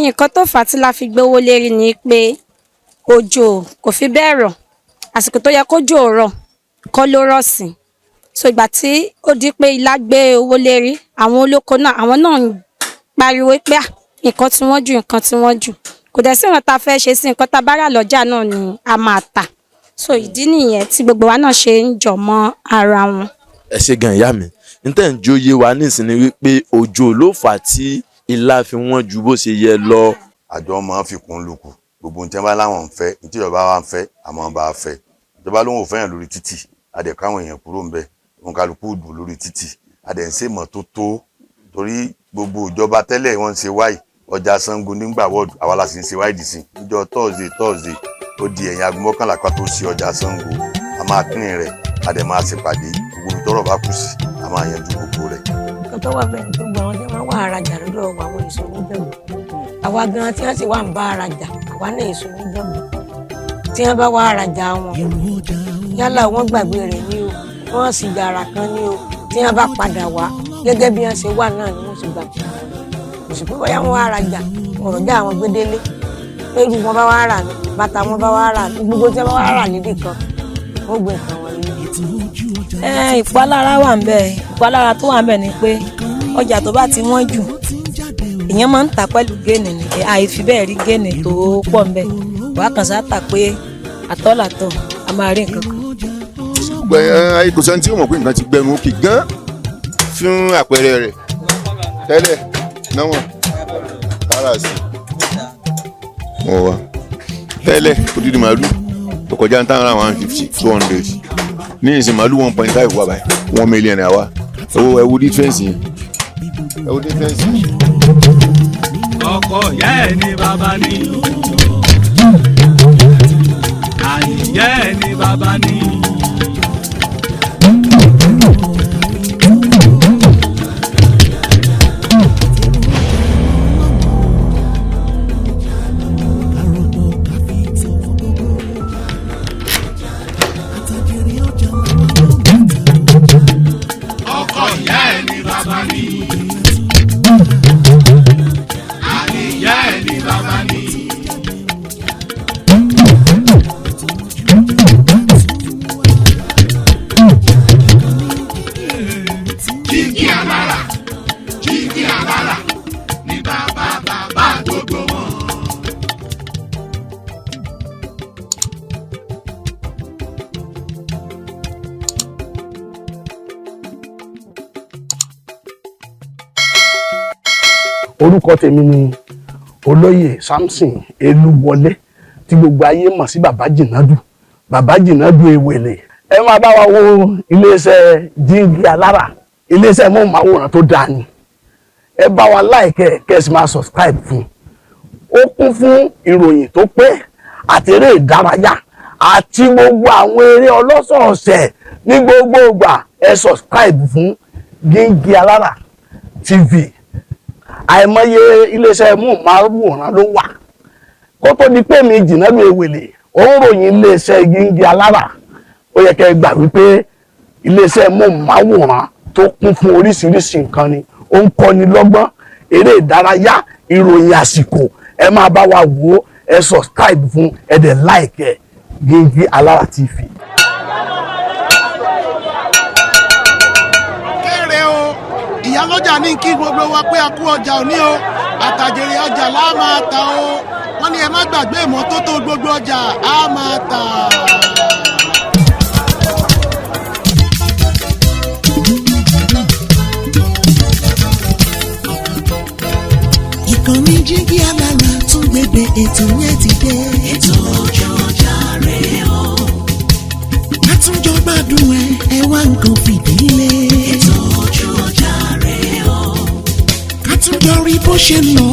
nǹkan tó fà á tí la fi gbówó lérí ni pé òjò kò fi bẹ́ẹ̀ rọ̀, àsìkò tó yẹ kójò rọ̀ kọ́ ló rọ̀ sí. So ìgbà tí ó di pé ilá gbé owó lérí, àwọn olóko náà àwọn náà ń pariwo pé nǹkan tí wọ́n jù, nǹkan tí wọ́n jù. Kò dẹ̀ sí nǹkan tá a fẹ́ ṣe sí, nǹkan tá a bá rà lọ́jà náà ni a máa tà. So ìdí nìyẹn tí gbogbo wa náà ṣe ń jọ mọ́ ara wọn. Ẹ ṣé gan ìyá mi, n tẹ́ ń jóye wa nísìnyí wípé òjò ló fà á tí ilá fi wọ́n ju bó ṣe yẹ lọ. Àjọ máa ń fi kún lùkù gbogbo ohun tí wọ́n bá láwọn ń fẹ́, ní tí ìjọba wa ń fẹ́ àmọ́ bá a fẹ́. Ìjọba ló ń fẹ́ yàn lórí títì, adẹ̀ káwọn èèyàn kúrò ń bẹ̀, òun kálukú dùn lórí títì, adẹ̀ ń ṣe mọ́tótó torí gbogbo ìjọba tẹ́lẹ̀ wọ́n ń ṣe wáì ọjà Ṣàngó nígbà wọ́ọ̀dù àwa la sì ń ṣe wáì dì sí. Níjọ́ Thursday ó di ẹ̀yìn aago 11 ká tó ṣe ọjà Ṣàngó, a máa kírin rẹ̀ adẹ̀ máa ṣèpàdé gbogbo ibi tọ́rọ̀ bá kù sí a máa yanjú gbogbo rẹ̀. Nǹkan tó wà bẹ́ẹ̀ ni gbogbo àwọn tí wọ́n wà arajà lọ́dọ̀ àwọn èso oníjọ̀gbọ̀n. Àwa gan tí wọ́n sì wà ń bá arajà, àwa náà èso oníjọ̀gbọ̀n. Tí wọ́n bá wá arajà wọn, yálà wọ́n gbàgbé rẹ̀ ní o, wọ́n sì yàrá kan ní o, tí wọ́n bá padà wá gẹ́gẹ́ bí wọ́n ṣe wà náà ni wọ́n sì gbà. Kò sì pé bóyá wọ́n wá arajà, ọ̀rọ̀ já àwọn gbédélé. Pé irú wọn bá wá rà ní, bàtà wọn bá wá rà ní, gbogbo tí wọ́n bá wá rà níbì kan, wọ́n gbé nǹkan wọn lé. Ìpalára wà ń bẹ, ìpalára tó wà ń bẹ ni pé ọjà tó bá ti wọ́n jù èèyàn máa ń tà pẹ̀lú géènì ni, àìfi bẹ́ẹ̀ rí géènì tó pọ̀ ń bẹ. Wàá kàn sá tà pé àtọ́làtọ̀ a máa rí nǹkan kan. Ayé kò sẹ́ni tí ó mọ̀ pé nǹkan ti gbẹnu òkè gan fún àpẹẹrẹ rẹ̀ tẹ́lẹ̀ náwọ̀n tààrà sí wọ́n wá tẹ́lẹ̀ odidi màálù tó kọjá ní táwọn 150 200 ní ìsìn màálù 1.5 wà báyìí 1 million àwa ẹwú dífẹ́ǹsì yẹn ẹwú dífẹ́ǹsì yẹn. Ọkọ ìyá ẹ̀ ní bàbá ní, àyè ẹ̀ ní bàbá ní. Ọkọ ìyá ẹ̀ ní bàbá ní, àyè ìyá ẹ̀ ní bàbá ní. Jígí alára ní bàbá gbogbo wọn. Orúkọ tèmi ni Olóyè Samson Elúwọlé tí gbogbo ayé mọ̀ sí Bàbá Jìnàdù Ewèlè. Ẹ máa bá wa wo iléeṣẹ́ Jígí Alára, iléeṣẹ́ móhùnmáwòrán tó dáa ni. Ẹ bá wa like kẹ́sì máa subscribe fún. Ó kún fún ìròyìn tó pé àti eré ìdárayá àti gbogbo àwọn eré ọlọ́sọ̀ọ̀sẹ̀ ní gbogbo ìgbà. Ẹ subscribe fún Jígí Alára TV. Àìmọye iléeṣẹ́ móhùnmáwòrán ló wà. Kó tó di pé mi Jìnàdù Ewèlè ó ń ròyìn iléeṣẹ́ Jígí Alára, ó yẹ kẹ́ gbà wípé iléeṣẹ́ móhùnmáwòrán tó kún fún oríṣiríṣi nǹkan ni. Ó ń kọ́ni lọ́gbọ́n, eré ìdárayá, ìròyìn àsìkò. Ẹ máa bá wa wò ó, ẹ subscribe fún, ẹ dẹ̀ like Jígí Alára TV. Ìyálọ́jà ní kí gbogbo wa pé a kú ọjà òní o, àtàjèrè ọjà la máa tà o. Wọ́n ní ẹ má gbàgbé ìmọ́tótó gbogbo ọjà á máa tà. Ìkànnì Jígí Alára tún gbèdé ètò yẹn ti dé. Ètò ojú ọjà rẹ̀ o. Àtúnjọ gbádùn ẹ wá nǹkan fìdílé. Ètò ojú ọjà rẹ̀ o. Àtúnjọ rí bó ṣe lọ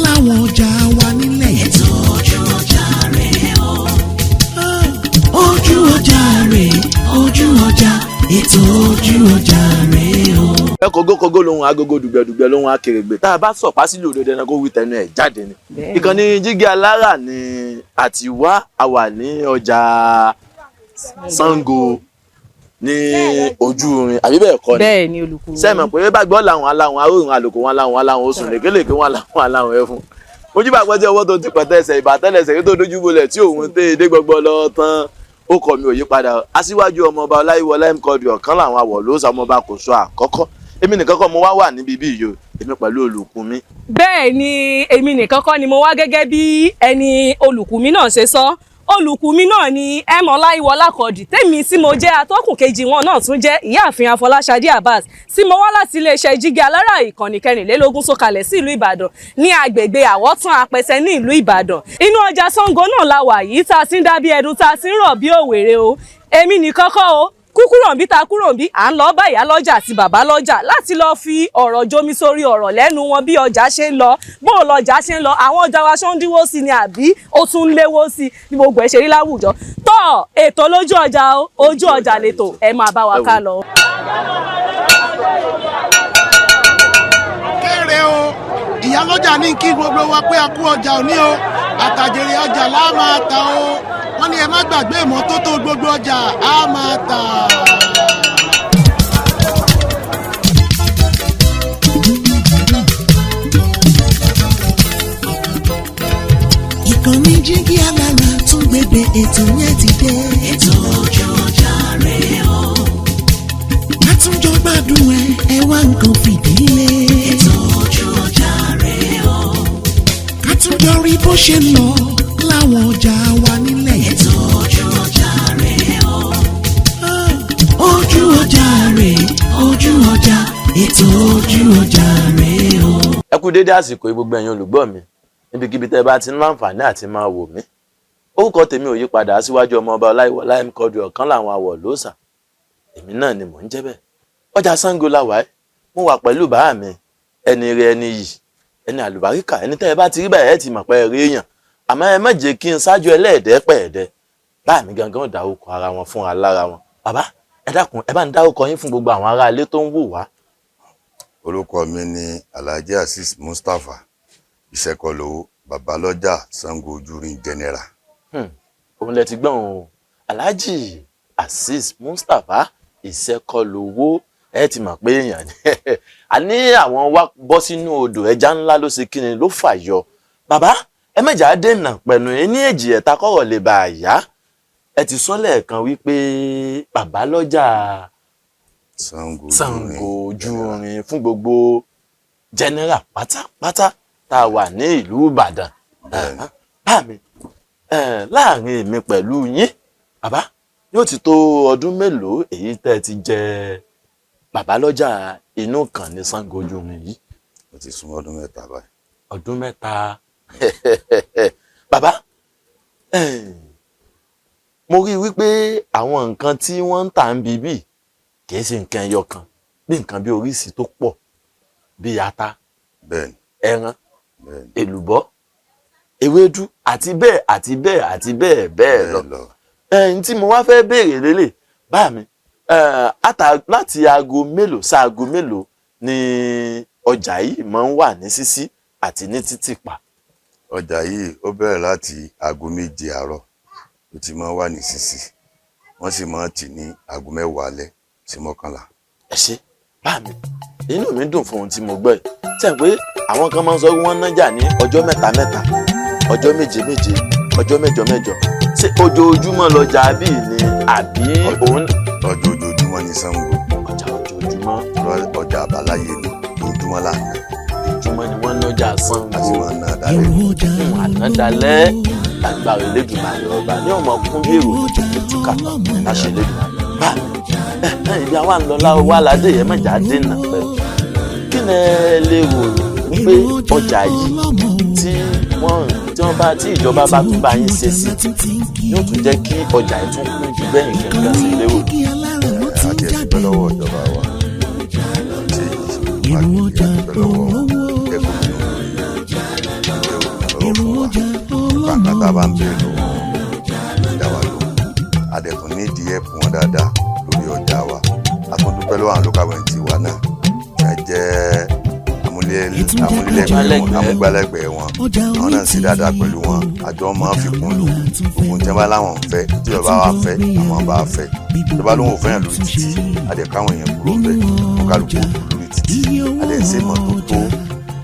láwọn ọjà wa nílẹ̀. Ètò ojú ọjà rẹ̀ o. Ojú ọjà rẹ̀, ojú ọjà, ètò ojú ọjà rẹ̀ o. Ẹ kọgókọgó lohun agogo dùgbẹ̀dùgbẹ̀ lohun akèrègbè tá a bá sọ̀pá sílò òdòdó ẹranko wí tẹnu ẹ̀ jáde ni. Ìkànnì Jígí Alára ni àti wá àwà ní ọjà Ṣàngó ní ojú irin àbí bẹ́ẹ̀ kọ́ ni. Bẹ́ẹ̀ ni olùkọ́. Sẹ́mi pé bá gbọ́ làwọn aláwọn aróòrùn àlòkò wọn aláwọn oṣù lékelèké wọn aláwọn ẹfun ojúbà pẹ́ tí ọwọ́ tó ti pẹ̀tẹ́ ẹsẹ̀ ìbátẹ́lẹsẹ̀ kí tó dojú bolẹ̀ tí òun tẹ́ edé gbọgbọ lọ tán ó kọ̀ mi ò yí padà aṣíwájú ọmọọba ọláyíwọlá mkọdù ọ̀kan làwọn àwọ̀ ló sàmọba kò sọ àkọ́kọ́ èmi nìkan kọ́ mo wà níbi bí yìí èmi pẹ̀lú olùkún mi. bẹ́ẹ̀ ni èmi nìkan kọ́ ni mo wá gẹ́gẹ́ bí ẹni olùkún mi náà ṣe sọ olùkún mi náà ni ọláyíwọlá kọ̀dì tèmi tí mo jẹ́ atọ́kùn kejì wọn náà tún jẹ́ ìyáàfin afọláṣadé abbas tí mo wá láti iléeṣẹ́ jígí alára ìkànnì 24 sọ̀kalẹ̀ sí ìlú ìbàdàn ní agbègbè àwọ̀tún apẹsẹ ní ìlú ìbàdàn inú ọjà Ṣàngó náà la wà yìí tá a ti ń dá bí ẹdun tá a ti ń rọ̀ bí òwèrè o èmi nìkan kọ́ o kúkúròǹbí ta kúròǹbí à ń lọ bá ìyá lọ́jà àti bàbá lọ́jà láti lọ fi ọ̀rọ̀ jomi sórí ọ̀rọ̀ lẹ́nu wọn bí ọjà ṣe ń lọ bó lọ́jà ṣe ń lọ àwọn ọjà wa ṣó ń dínwó sí ni àbí ó tún ń léwó sí bí gbogbo ẹ̀ ṣe rí láwùjọ tó ètò lójú ọjà ojú ọjà lètò ẹ máa bá wa ká lọ. kéré o ìyá lọ́jà ní kí gbogbo wa pé a kú ọjà òní o àtàjèrè ọjà la máa ta o wọ́n ní ẹ má gbàgbé ìmọ́tótó gbogbo ọjà á máa tà. ìkànnì jígí alára tún gbèdé ètò yẹn ti dé. ètò ojú ọjà rẹ̀ o. àtúnjọ gbádùn ẹ wá nǹkan fìdílé. ètò ojú ọjà rẹ̀ o. àtúnjọ rí bó ṣe ń lọ láwọn ọjà wa nílẹ̀. ètò ojú ọjà rẹ̀ o. ojú ọjà rẹ̀ ojú ọjà ètò ojú ọjà rẹ̀ o. ẹ kú dédé àsìkò gbogbo ẹ̀yin olùgbọ́ mi níbikíbi tẹ́ bá ti ń láǹfààní àti máa wò mí orúkọ tèmi ò yí padà aṣíwájú ọmọọba ọláyíwọlá mkọdù ọ̀kan làwọn àwọ̀ lóòsà èmi náà ni mò ń jẹ́ bẹ́ẹ̀ ọjà Ṣàngó la wà mo wà pẹ̀lú bàá mi ẹni rẹ ẹni yìí ẹni àlùbáríkà ẹni tẹ́ ẹ bá ti rí báyìí ẹ ti mọ̀ pé ẹ rí èèyàn àmọ́ ẹ má jẹ́ kí n ṣáájú ẹlẹ́ẹ̀dẹ́pẹ̀ẹ́dẹ́ báà mi gangan dárúkọ ara wọn fúnra lára wọn bàbá ẹ dákun ẹ bá ń dárúkọ yín fún gbogbo àwọn ará ilé tó ń wò wá. orúkọ mi ni Alhaji Azeez Mustapha ìṣẹ́kọ̀lówó babalọ́jà Ṣàngó ojúrin general. òun lẹ ti gbọ́n o Alhaji Azeez Mustapha ìṣẹ́kọ̀lówó ẹ ti mọ̀ pé èèyàn ni a ní àwọn wá bọ́ sínú odò ẹja ńlá ló ṣe kíni ló fàyọ bàbá ẹ mẹ́jà dènà pẹ̀lú ẹni èjì ẹ̀ta kọ́rọ̀ lè bá a yá ẹ ti sọ lẹ́ẹ̀kan wípé babalọ́jà Ṣàngó ojúrin fún gbogbo general pátápátá tá a wà ní ìlú Ìbàdàn báàmì láàrin èmi pẹ̀lú yín bàbá yóò ti tó ọdún mélòó èyí tẹ́ ẹ ti jẹ babalọ́jà inú kan ní Ṣàngó ojúrin yìí. ó ti súnmọ́ ọdún mẹ́ta báyìí. ọdún mẹ́ta bàbá mo rí i wípé àwọn nǹkan tí wọ́n ń tà ń bíbí kìí ṣe nǹkan ẹyọ kan bí nǹkan bí oríṣi tó pọ̀ bí ata ẹran èlùbọ́ ewédú àti bẹ́ẹ̀ àti bẹ́ẹ̀ àti bẹ́ẹ̀ bẹ́ẹ̀ lọ. ẹ̀yin tí mo wá fẹ́ béèrè lélẹ̀ bá mi láti aago mélòó sáago mélòó ni ọjà yìí máa ń wà ní ṣíṣí àti ní títìpa. ọjà yìí ó bẹ̀rẹ̀ láti aago 7 àárọ̀ ó ti máa wà ní ṣíṣí wọ́n sì máa tì ní aago 10 alẹ́ sí 11. ẹ ṣé bá mi inú mi dùn fún ohun tí mo gbọ́ yìí sẹ́yìn pé àwọn kan máa ń sọ pé wọ́n nájà ní ọjọ́ mẹ́ta ọjọ́ méje ọjọ́ mẹ́jọ ṣé ojoojúmọ́ lọ́jà bíi ni àbí òun. ọjọ́ ojoojúmọ́ ní Ṣàngó. ọjà ojoojúmọ́. ọjà àbáláyé ni ojoojúmọ́ là ń ná. ojoojúmọ́ ni wọ́n nájà Ṣàngó. a sì máa ń ná dalẹ̀. ànádalẹ̀ lágbára Elédùmarè ọba ní ọmọ kún bí èrò ìtúkà láṣẹ Elédùmarè. bá ibi àwa ń lọ wá ládé yẹn mọ̀jà dènà pẹ̀lú kí ni ẹ lè rò wípé ọjà yìí tí ìjọba bá tún bá yín ṣe sí yóò tún jẹ́ kí ọjà yìí tún kún jù bẹ́ẹ̀ nǹkan sí lérò. àti ẹ̀dùn lọ́wọ́ ìjọba wa ṣe ìwádìí ẹ̀dùn lọ́wọ́ ẹ̀kọ́ nínú bàbá tá a bá ń bèèrè lọ́wọ́ ìdáwà lò adẹ̀tún nídìí ẹ̀pù wọn dáadáa lórí ọjà wa a tún dúpẹ́ lọ́wọ́ àwọn local government wa náà jẹ́ amúgbálẹ́gbẹ̀ẹ́ wọn àwọn náà sì dáadáa pẹ̀lú wọn àjọ máa fi kún lò gbogbo tí wọ́n bá láwọn fẹ́ tí ìjọba wa fẹ́ àwọn bá fẹ́ ìjọba ló ń fẹ́yàn lórí títì àdẹ̀káwọn èèyàn kúrò bẹ́ẹ̀ wọn kálukú lórí títì àdẹ̀sẹ̀ mọ́tótó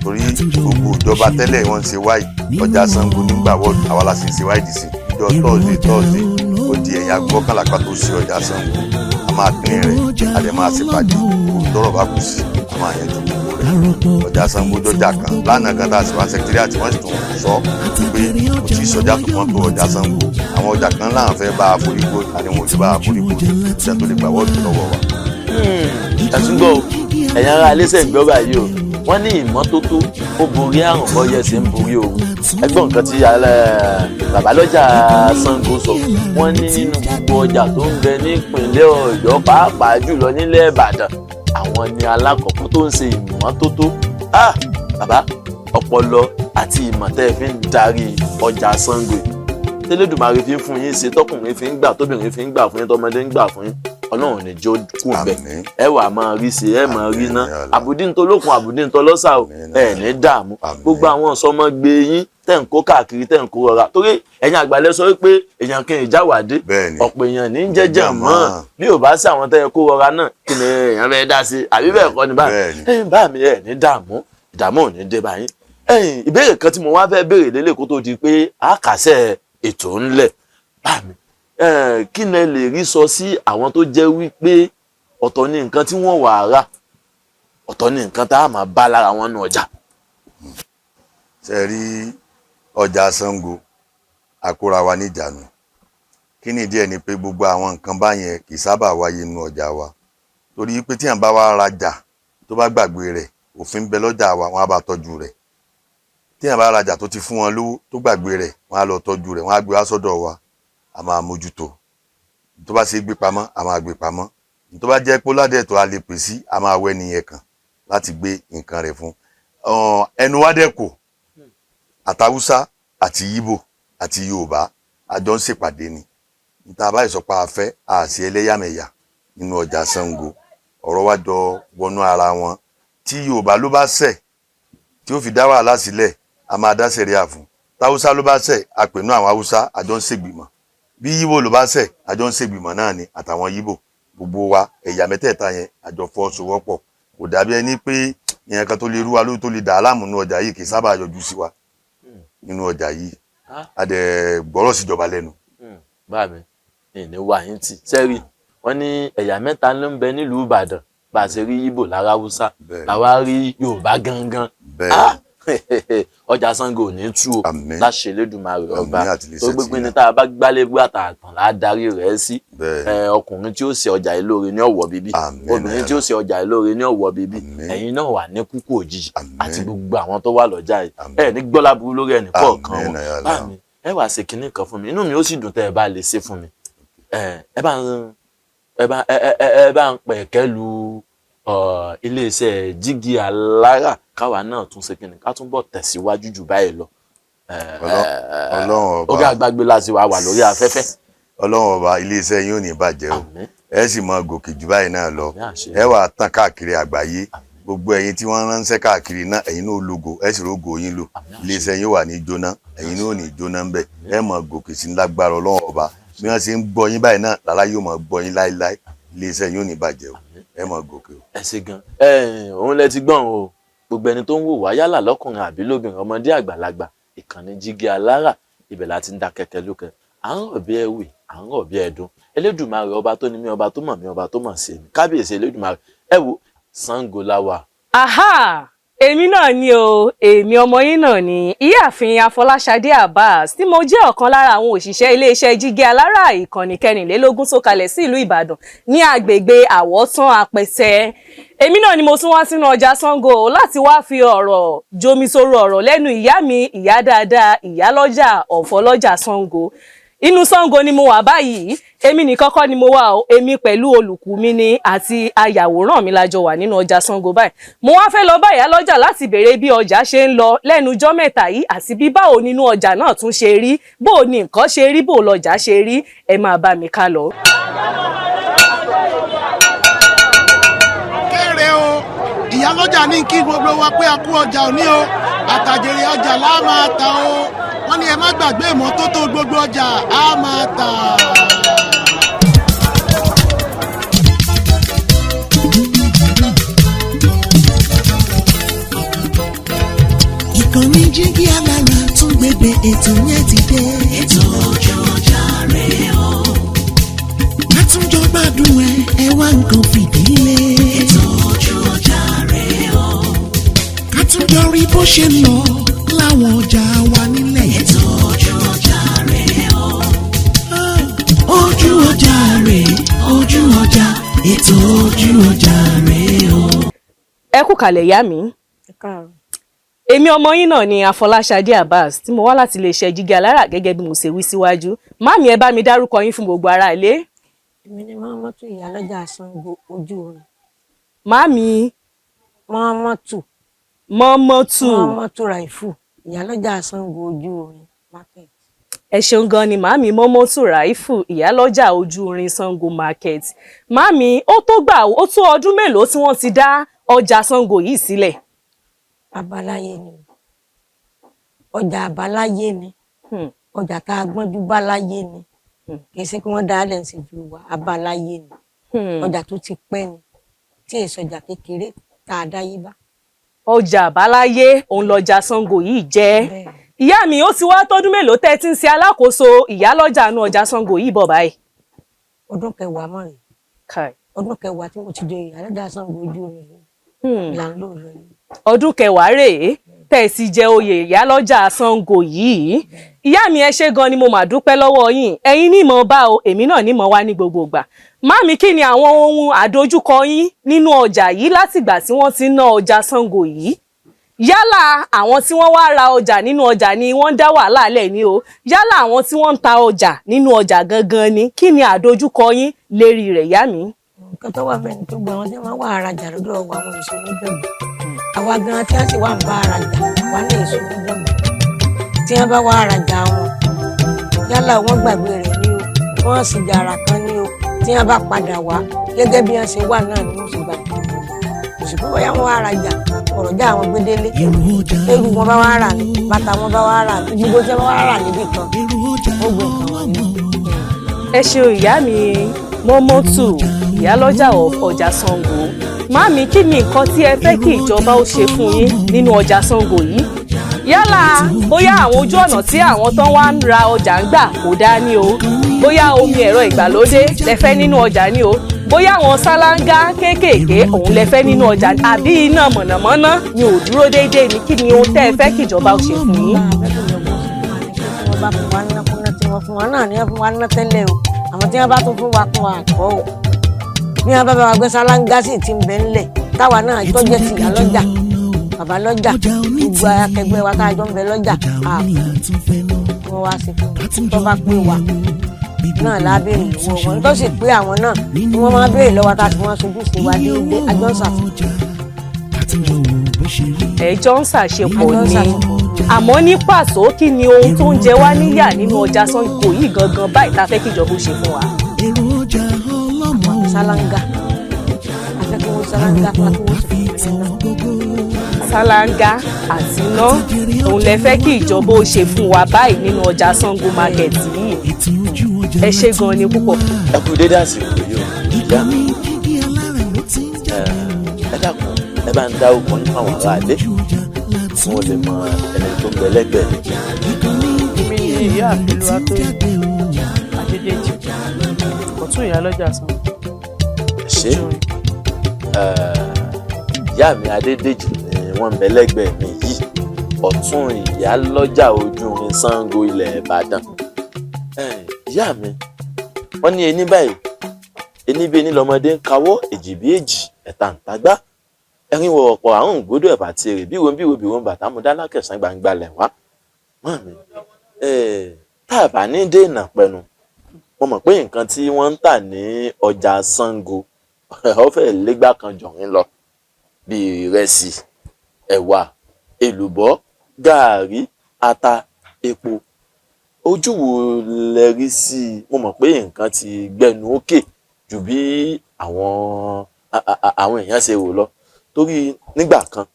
torí gbogbo ìjọba tẹ́lẹ̀ wọ́n ń ṣe wáì ọjà Ṣàngó nígbà wọ́ọ̀dù àwa la sì ń ṣe wáì dì sí ìjọ tọ́ọ̀sì ó di ẹ̀yà gbọ́kànlá ká tó ṣe ọjà Ṣàngó a máa pín rẹ̀ a lè máa ṣèpàdé tọ́rọ̀ bá kù sí a máa yanjú gbogbo rẹ̀ ọjà Ṣàngó dọ́jà kan lánàá kan tá a sì wá sẹkítírì àti wọ́n sì tún sọ pé kò tí ì sọjà tó wọ́n tó ọjà Ṣàngó àwọn ọjà kan láwọn fẹ́ bá a forígbó àti wọn ò ti bá a forígbó ìjà tó lè gbà wọ́ọ̀dù lọ́wọ́ wa. ẹ̀sùn gbọ́ ẹ̀yin ará alẹ́sẹ̀ ń gbọ́ báyìí o wọ́n ní ìmọ́tótó ó borí àrùn bọ́yẹ̀ sí ń borí ooru ẹgbọ́n nǹkan tí babalọ́jà Ṣàngó sọ wọ́n ní nínú gbogbo ọjà tó ń bẹ nípìnlẹ̀ Ọ̀yọ́ pàápàá jùlọ nílẹ̀ Ìbàdàn àwọn ni alákọ̀ọ́kọ́ tó ń ṣe ìmọ́tótó bàbá ọpọlọ àti ìmọ̀ tẹ́ ẹ fi ń darí ọjà Ṣàngó tẹ́lẹ̀dùmarè fi ń fún yín ṣe tọkùnrin fi ń gbà tóbìnrin fi ń gbà fún yín tọmọdé ń gbà fún yín Ọlọ́run ní jó kù bẹ́ẹ̀ ẹ wà máa rí ṣe ẹ máa rí ná àbùdíntolókun àbùdíntolọ́sà ò ẹ ní dààmú gbogbo àwọn sọmọgbé yín tẹ̀ ń kó káàkiri tẹ̀ ń kó rọra torí ẹ̀yin àgbàlẹ̀ sọ pé èèyàn kì í jáwàdé ọ̀pọ̀ èèyàn ní jẹ́jẹ́ mọ́ bí ò bá sí àwọn tẹ́ kó rọra náà kí ni èèyàn fẹ́ dá sí àbí bẹ́ẹ̀ kọ́ ni bá mi ẹ̀ ní dààmú ìdààmú ò ní dé báyìí ìbéèrè kan tí mo wá fẹ́ béèrè lélẹ̀ kó tó di pé àkàṣẹ ètò ńlẹ̀ bá mi kí ni ẹ lè rí sọ sí àwọn tó jẹ́ wípé ọ̀tọ̀ ní nǹkan tí wọ́n wà á rà ọ̀tọ̀ ní nǹkan tá a máa bá lára wọn nù ọjà. ṣe rí ọjà Ṣàngó àkóra wa níjànú kí ni díẹ̀ ni pé gbogbo àwọn nǹkan báyẹn kì í sábà wáyé nínú ọjà wa torí pé tí à ń bá wa rajà tó bá gbàgbé rẹ̀ òfin bẹ lọ́jà wa wọ́n á bá tọ́jú rẹ̀ tí à ń bá rajà tó ti fún wọn lówó tó gbàgbé rẹ̀ wọ́n á lọ tọ́jú rẹ̀ wọ́n á gbé wá sọ́dọ̀ wa a máa mójútó tó bá ṣe gbé pamọ́ a máa gbé pamọ́ tó bá jẹ́ pé ládẹ́tọ̀ a lè pè sí a máa wẹ́ nìyẹn kan láti gbé nǹkan rẹ̀ fún ẹnu wa dẹ́kọ̀ àtàwùsá àti Ìgbò àti Yorùbá àjọ ń ṣèpàdé ni níta báyìí sọ pé a fẹ́ àṣì ẹlẹ́yàmẹ̀yà nínú ọjà Ṣàngó ọ̀rọ̀ wa jọ wọnú ara wọn tí Yorùbá ló bá ṣẹ̀ tí ó fi dá wàhálà sílẹ̀ a máa dá sẹ̀ríà fún táwùsá ló bá ṣẹ̀ a pè nú àwọn Haúsá àjọ ń ṣègbìmọ̀ bí Ìgbò ló bá ṣẹ̀ àjọ ń ṣègbìmọ̀ náà ni àtàwọn Ìgbò gbogbo wa ẹ̀yà mẹ́tẹ̀ẹ̀ta yẹn àjọ fọwọ́sowọ́pọ̀ kò dàbí ẹni pé ìyẹn kan tó lè rú wa ló tó lè dà á láàmú nínú ọjà yìí kì í sábà yọjú sí wa nínú ọjà yìí a dẹ̀ gbọ́rọ̀ síjọba lẹ́nu. bá mi ní wà yín tì sẹ́rí wọ́n ní ẹ̀yà mẹ́ta ló ń bẹ nílùú Ìbàdàn bá a ṣe rí Ìgbò lára Haúsá làwa rí Yorùbá gangan ọjà Ṣàngó ò ní tú o láṣẹ Elédùmarè ọba tó gbégbé ní tá a bá gbálé gbàtàtàn ládarí rẹ̀ sí ọkùnrin tí ó ṣe ọjà ìlóore ní ọ̀wọ̀ bíbí obìnrin tí ó ṣe ọjà ìlóore ní ọ̀wọ̀ bíbí ẹ̀yin náà wà ní kúkú òjijì àti gbogbo àwọn tó wà lọ́jà yìí ẹ ní gbọ́lá burú lórí ẹnì kọ̀ọ̀kan wọn bá mi ẹ wá ṣe kinní kan fún mi inú mi ó sì dùn tẹ́ ẹ bá lè ṣe fún mi ẹ bá ń pẹ̀kẹ́ lu iléeṣẹ́ Jígí Alára káwa náà tún ṣe kíni ká túnbọ̀ tẹ̀síwájú jù báyìí lọ. Ọlọ́run ọba orí àgbàgbé láti wà lórí afẹ́fẹ́. Ọlọ́run ọba iléeṣẹ́ yín ò ní bàjẹ́ o ẹ sì máa gòkè jù báyìí náà lọ ẹ wà tán káàkiri àgbáyé gbogbo ẹ̀yin tí wọ́n ránṣẹ́ káàkiri náà ẹ̀yin náà lógo ẹ sì rógo yín lò iléeṣẹ́ yín wà ní jóná ẹ̀yin náà ò ní jóná ń bẹ̀ ẹ máa gòkè sí lágbára Ọlọ́run ọba bí wọ́n ṣe ń gbọ́ yín báyìí náà lára yóò máa gbọ́ yín láéláé iléeṣẹ́ yín ò ní bàjẹ́ o ẹ máa gòkè o. ẹ ṣe gan òun lẹ ti gbọ́n o gbogbo ẹni tó ń wò wá yálà lọ́kùnrin àbí lóbìnrin ọmọdé àgbàlagbà ìkànnì Jígí Alára ibẹ̀ láti ń da kẹ̀kẹ́ lókè à ń rọ̀ bí ẹ̀wì à ń rọ̀ bí ẹ̀dùn Elédùmarè ọba tó ní mí ọba tó mọ̀ mí ọba tó mọ̀ sí mi kábíyèsí Elédùmarè ẹ wo Ṣàngó la wà. aha èmi náà ni o èmi ọmọ yín náà ni ìyáàfin Afọláṣadé Abbas tí mo jẹ́ ọ̀kan lára àwọn òṣìṣẹ́ iléeṣẹ́ Jígí Alára ìkànnì 24 tó kalẹ̀ sí ìlú Ìbàdàn ní agbègbè Àwọ̀tán Apẹtẹ èmi náà ni mo tún wá sínú ọjà Ṣàngó láti wá fi ọ̀rọ̀ jomisoro ọ̀rọ̀ lẹ́nu ìyá mi ìyá dáadáa ìyálọ́jà ọ̀fọ́lọ́jà Ṣàngó inú Ṣàngó ni mo wà báyìí èmi nìkan kọ́ ni mo wà o èmi pẹ̀lú olùkú mi ni àti ayàwòrán mi lájọ wà nínú ọjà Ṣàngó báyìí mo wá fẹ́ lọ bá ìyálọ́jà láti béèrè bí ọjà ṣe ń lọ lẹ́nu ọjọ́ mẹ́ta yìí àti bí báwo nínú ọjà náà tún ṣe rí bó ní nǹkan ṣe rí bó lọjà ṣe rí ẹ máa bá mi ká lọ. kéré o ìyálọ́jà ní kí gbogbo wa pé a kú ọjà òní o àtàjèrè ọjà la máa ta o wọ́n ní ẹ má gbàgbé ìmọ́tótó gbogbo ọjà á máa tà. ìkànnì Jígí Alára tún gbégbé ètò yẹn ti dé. Ètò ojú ọjà rẹ̀ o. Àtúnjọ gbádùn ẹ wá nǹkan fìdílé. Ètò ojú ọjà rẹ̀ o. Àtúnjọ rí bó ṣe ń lọ láwọn ọjà wa nílẹ̀. Ètò ojú ọjà rẹ̀ o. Ojú ọjà rẹ̀, ojú ọjà, ètò ojú ọjà rẹ̀ o. Ẹ kú kalẹ̀ ìyá mi. Èmi ọmọ yín náà ni Afọláṣadé Abbas tí mo wá láti iléeṣẹ́ Jígí Alára gẹ́gẹ́ bí mo ṣe wí síwájú. Máàmì ẹ bá mi dárúkọ yín fún gbogbo ará ilé. Èmi ni Mọ́mọ́tù Ìyálọ́jà Ṣàngó ojú orin. Máàmì. Mọ́mọ́tù Ràìfù Ìyálọ́jà Ṣàngó ojú orin market. Ẹ ṣeun gan ni màámi Mọ́mọ́tù Ràìfù Ìyálọ́jà ojú orin Ṣàngó market. Máàmi ó tó ọdún mélòó tí wọ́n ti dá ọjà Ṣàngó yìí sílẹ̀? Abáláyé ni. Ọjà àbáláyé ni. Ọjà tá a gbọ́njú báláyé ni. Kì í ṣe kí wọ́n dá lẹ̀ sí ju wa abáláyé ni. Ọjà tó ti pẹ́ ni. Tí èso ọjà kékeré tá a dá yí bá. Ọjà àbáláyé òun lọjà Ṣàngó yìí jẹ́. Ìyá mi ó ti wá tọ́dún mélòó tẹ́ tí ń ṣe alákòóso ìyálọ́jà inú ọjà Ṣàngó yìí bọ̀ báyìí? Ọdún kẹwàá mọ́ rèé. Ọdún kẹwàá tí mo ti jẹ ìyálọ́jà Ṣàngó ojú orin là ń lò rẹ̀. Ọdún kẹwàá rèé tẹ́ sì jẹ oyè ìyálọ́jà Ṣàngó yìí. Ìyá mi ẹ ṣé gan ni mo mà dúpẹ́ lọ́wọ́ yín. Ẹ̀yin ní mọ̀ bá o, èmi náà ní mọ̀ wá ní gbogbo ìgbà. Máàmì kí ni àwọn ohun àdojúkọ yín nínú ọjà yìí látìgbà tí wọ́n ti ń ná ọjà Ṣàngó yìí? Yálà àwọn tí wọ́n wá ra ọjà nínú ọjà ni wọ́n dá wàhálà lẹ̀ ní o. Yálà àwọn tí wọ́n ń ta ọjà nínú ọjà gangan ni. Kí ni àdojúkọ yín lérí rẹ̀ ìyá mi? Nǹkan tó wà bẹ́ẹ̀ ni tó gba àwọn tí wọ́n wá arajà lọ́dọ̀ àwọn èso onígbẹ̀gbẹ̀. Àwa gan tí wọ́n sì wà ń bá arajà wà ní èso onígbẹ̀gbẹ̀. Tí wọ́n bá wá arajà wọn yálà wọ́n gbàgbé rẹ̀ ní o wọ́n sì jàrà kan ní o tí wọ́n bá padà wá gẹ́gẹ́ bí wọ́n ṣe wà náà ni wọ́n sì gbà. Òṣùpá bóyá wọ́n wá arajà ọ̀rọ̀jà àwọn gbédélé ewu wọn bá wá rà ní bàtà wọn bá wá rà ní gbogbo tí wọ́n wá rà níbì kan ó gbé nǹkan wọ̀nyí. Ẹ ṣeun ìyá mi Mọ́mọ́tù Ìyálọ́jà ọjà Ṣàngó. Máàmì kí ni nǹkan tí ẹ fẹ́ kí ìjọba ó ṣe fún yín nínú ọjà Ṣàngó yìí? Yálà bóyá àwọn ojú ọ̀nà tí àwọn tán wá ń ra ọjà ń gbà kò dáa ní o, bóyá omi ẹ̀rọ ìgbàlódé lẹ fẹ́ nínú ọjà ní o, bóyá àwọn sálángá kéékèèké òun lẹ fẹ́ nínú ọjà àbí iná mọ̀nàmọ́ná ni ò dúró déédéé ní kí ni ohun tẹ́ ẹ fẹ́ kí ìjọba ó ṣe fún yín? Wọ́n bá fún wa ná kúnná tí wọ́n fún wa náà ní wọ́n fún wa ná tẹ́lẹ̀ o, àmọ́ tí wọ́n bá tún fún wa kún wa àkọ́ o. Bí wọ́n bá bá wa gbé sálángá sì ti ń bẹ ńlẹ̀ táwa náà tó jẹ́ ti ìyálọ́jà bàbá lọ́jà gbogbo akẹgbẹ́ wa tá a jọ ń bẹ lọ́jà wọ́n wá sí fún tó bá pé wa náà lábẹ́rẹ́ ìwọ wọn tó sì pé àwọn náà ni wọ́n máa béèrè lọ́wọ́ tá a ti wọ́n sojú sí wa déédéé àjọ ń ṣàṣepọ̀. Ẹjọ́ ń ṣàṣepọ̀ ni àmọ́ ní pàtó kí ni ohun tó ń jẹ wá níyà nínú ọjà Ṣàngó yìí gangan báyìí tá a fẹ́ kí ìjọba ó ṣe fún wa? Sálángá afẹ́kọ̀ọ́ sálángá fún sálángá àti iná òun lẹ fẹ́ kí ìjọba ó ṣe fún wa báyìí nínú ọjà Ṣàngó market yìí. Ẹ ṣé gan ni púpọ̀. Ẹ kú dédé àsìkò yìí o ìyá mi. Ẹ dákun ẹ bá ń dá okùn ní àwọn ará ilé tí wọ́n lè mọ ẹni tó ń bẹ lẹ́gbẹ̀ẹ́ mi. Èmi ni ìyá àfẹlú Atóyè Adédèjì ọ̀tún ìyálọ́jà Ṣàngó. Ṣé ìyá mi Adédèjì ni wọ́n ń bẹ lẹ́gbẹ̀ẹ́ mi yìí, ọ̀tún ìyálọ́jà ojú orin Ṣàngó ilẹ̀ Ìbàdàn. Ìyá mi wọ́n ní ení báyìí ení bí ení lọ́mọdé ń kawọ́ èjì bí èjì ẹ̀ta ń tagbá ẹ̀rín wọ ọ̀pọ̀ àrùn gbódò ẹ̀bà tí èrè bí wo bàtà mo dá lákẹ̀sán gbangba lẹ̀ wá. Màmí tá a bá ní dènà pẹ̀nu mo mọ̀ pé nǹkan tí wọ́n ń tà ní ọjà Ṣàngó ọ̀fẹ́ lẹ́gbàá kan jọ̀rín lọ bíi ìrẹsì ẹ̀wà èlùbọ́ gààrí ata epo. Ojú wo lẹ rí sí i? Mo mọ̀ pé nǹkan ti gbẹnu òkè ju bí àwọn èèyàn ṣe rò lọ torí nígbà kan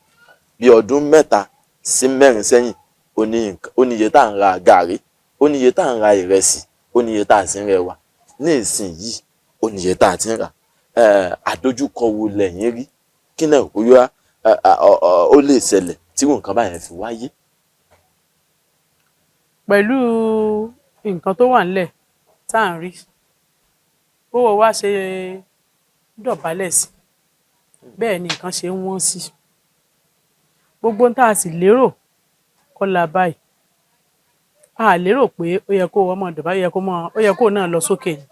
bí ọdún 3 sí 4 sẹ́yìn ó ní iye tá à ń ra gààrí, ó ní iye tá à ń ra ìrẹsì, ó ní iye tá à sì ń rẹwà. Ní ìsinyìí ó ní iye tá à ti ń rà. Àdójúkọ wo lẹ̀yin rí? Kí náà ó lè ṣẹlẹ̀ tí nǹkan báyẹn fi wáyé? pẹ̀lú nǹkan tó wà nílẹ̀ tá à ń rí bówó wa ṣe dọ̀bálẹ̀ sí bẹ́ẹ̀ ni nǹkan ṣe ń wọ́n sí gbogbo tá a sì lérò kọ́ la báyìí a lérò pé ó yẹ kó ọmọ dọ̀bá ó yẹ kó náà lọ sókè ni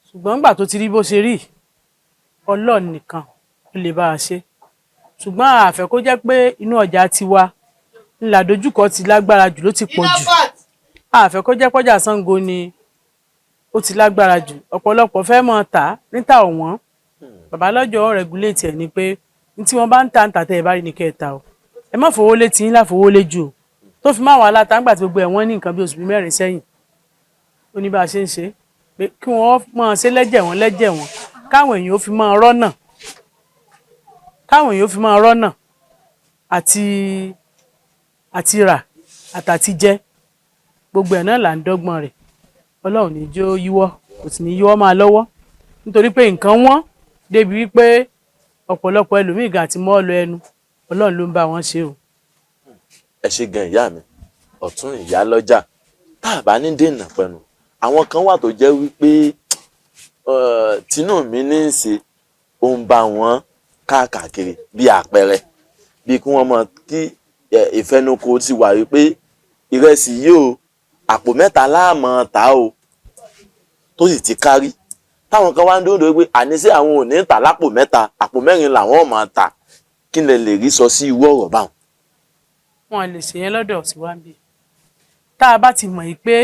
ṣùgbọ́n nígbà tó ti rí bó ṣe rí Ọlọ́run nìkan ló lè bá a ṣe ṣùgbọ́n a fẹ́ kó jẹ́ pé inú ọjà tiwa ńlá dojúkọ ti lágbára jù ló ti pọ̀ jù a fẹ́ kó jẹ́ pọ́jà Ṣàngó ni ó ti lágbára jù ọ̀pọ̀lọpọ̀ fẹ́ mọ̀ ta níta ọ̀wọ́n bàbá lọ́jọ́ rẹ̀gúlétì ẹ̀ ni pé ní tí wọ́n bá ń ta ń tàtẹ́ ẹ̀ bá rí ní kẹta o ẹ má fowó lé tiyín láfowó lé jù o tó fi máa wà láta ńgbà tí gbogbo ẹ̀ wọ́n ní nǹkan bí oṣù bíi 4 sẹ́yìn ó ní bá a ṣe ń ṣe pé kí wọ́n máa ṣe lẹ́jẹ̀ wọn káwọn èèyàn ó fi máa rọ́nà àti rà àtàti jẹ gbogbo ẹ̀ náà là ń dọ́gbọ́n rẹ̀ Ọlọ́run ní jó yíwọ́ kò sì ní yíwọ́ máa lọ́wọ́ nítorí pé nǹkan wọ́n débi wípé ọ̀pọ̀lọpọ̀ ẹlòmíì gan àti mọ́ ọ lọ ẹnu Ọlọ́run ló ń bá wọn ṣe o. ẹ ṣe gan ìyá mi Ọ̀tún Ìyálọ́jà tá a bá ní dènà pẹ̀lú àwọn kan wà tó jẹ́ wípé tinú mi ní í ṣe ó ń bá wọn káàkiri bí àpẹẹrẹ bí kí wọ́n mọ kí ìfẹnukò ti wà wípé ìrẹsì yìí o àpò 3 láàmú ta o tó sì ti kárí táwọn kan wá ń dúró pé àníṣe àwọn ò ní tà lápò 3 àpò 4 làwọn ò máa ta kí lẹ lè rí sọ sí irú ọ̀rọ̀ báwọn. wọn lè ṣe yẹn lọ́dọ̀ sí wa bí tá a bá ti mọ̀ yìí pé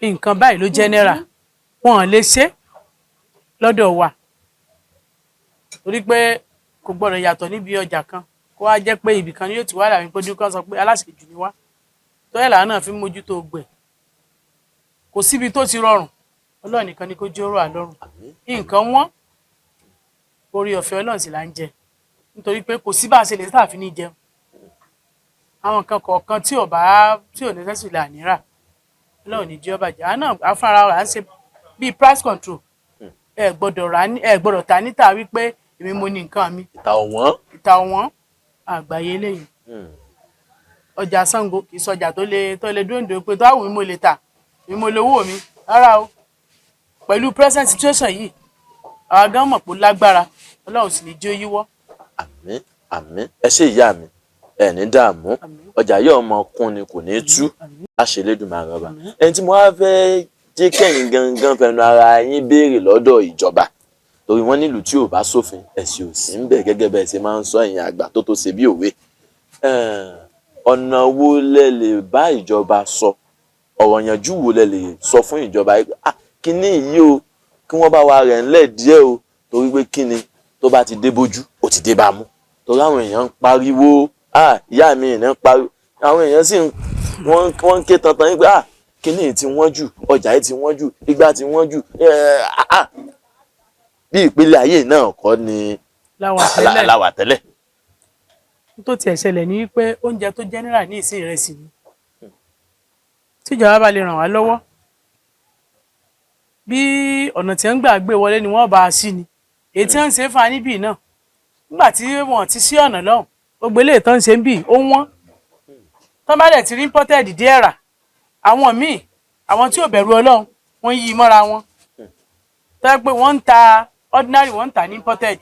nǹkan báyìí ló general wọn lè ṣe lọ́dọ̀ wa torí pé kò gbọ́dọ̀ yàtọ̀ níbi ọjà kan kó wá jẹ́ pé ibì kan ni yóò ti wá láàrin pójú kan sọ pé aláṣejù ni wá tó yẹ làwọn náà fi ń mójútó gbẹ̀ kò síbi tó ti rọrùn Ọlọ́run nìkan ni kó jẹ́ ọ̀rọ̀ àlọ́run nǹkan wọ́n orí ọ̀fẹ́ Ọlọ́run sì là ń jẹ nítorí pé kò sí bá a ṣe lè tààfin ní jẹun àwọn nǹkan kọ̀ọ̀kan tí ò nẹ́sẹ̀sì là nírà Ọlọ́run ní jẹ́ ọba jẹ́ àná afárá rà ń ṣe bíi price control ẹ gbọ́dọ̀ ta níta wípé èmi mo ní nǹkan mi ìta ọ̀wọ́n àgbáyé lẹ́yìn ọjà Ṣàngó kì í sọjà tó lè dúró pé tó àwùmí mo lè tà èmi mo lówó mi rárá o pẹ̀lú present situation yìí àwa gan mọ̀ pé ó lágbára Ọlọ́run sì ní jẹ́ ó yíwọ́. àmín àmín ẹ ṣé ìyá mi ẹ ní dààmú ọjà yóò mọ kún ni kò ní tú àṣelédùmarè ọba ẹni tí mo wá fẹ́ jẹ́ kẹ́yìn gangan fẹnu ara yín béèrè lọ́dọ̀ ìjọba torí wọ́n nílùú tí ò bá sófin ẹ̀sìn ò sí ń bẹ̀ gẹ́gẹ́ bẹ́ẹ̀ ṣe máa ń sọ ẹ̀yin àgbà tó ṣe bí òwe ọ̀nà wo lẹ lè bá ìjọba sọ ọ̀rọ̀ yanjú wo lẹ lè sọ fún ìjọba kíní yìí o kí wọ́n bá wa rẹ̀ ńlẹ̀ díẹ̀ o torí pé kíni tó bá ti dé bójú ó ti dé bá mú torí àwọn èèyàn ń pariwo ìyá mi ìná ń pariwo àwọn èèyàn sì wọ́n ń ké tantan yín pé kíní ti wọ́n jù ọjà yìí ti wọ́n jù igbá ti wọ́n jù bí ìpele ayé náà kọ́ ni láwà tẹ́lẹ̀. tó tiẹ̀ ṣẹlẹ̀ ní wípé oúnjẹ tó general ní ìsìn ìrẹsì ni tíjọba bá lè ràn wá lọ́wọ́ bí ọ̀nà tí wọ́n gbà gbé wọlé ni wọ́n bá a sí ni èyí tí wọ́n ń ṣe fún wa níbí náà nígbà tí wọ́n ti sí ọ̀nà lọ́hùn gbogbo eléyìí tó ń ṣe ń bì ó wọ́n tó bá dẹ̀ ti rí imported díẹ̀ rà àwọn míì àwọn tí ò bẹ̀rù Ọlọ́run wọ́n yí mọ́ra wọn tó yẹ pé wọ́n ń ta ordinary wọ́n ń ta ní imported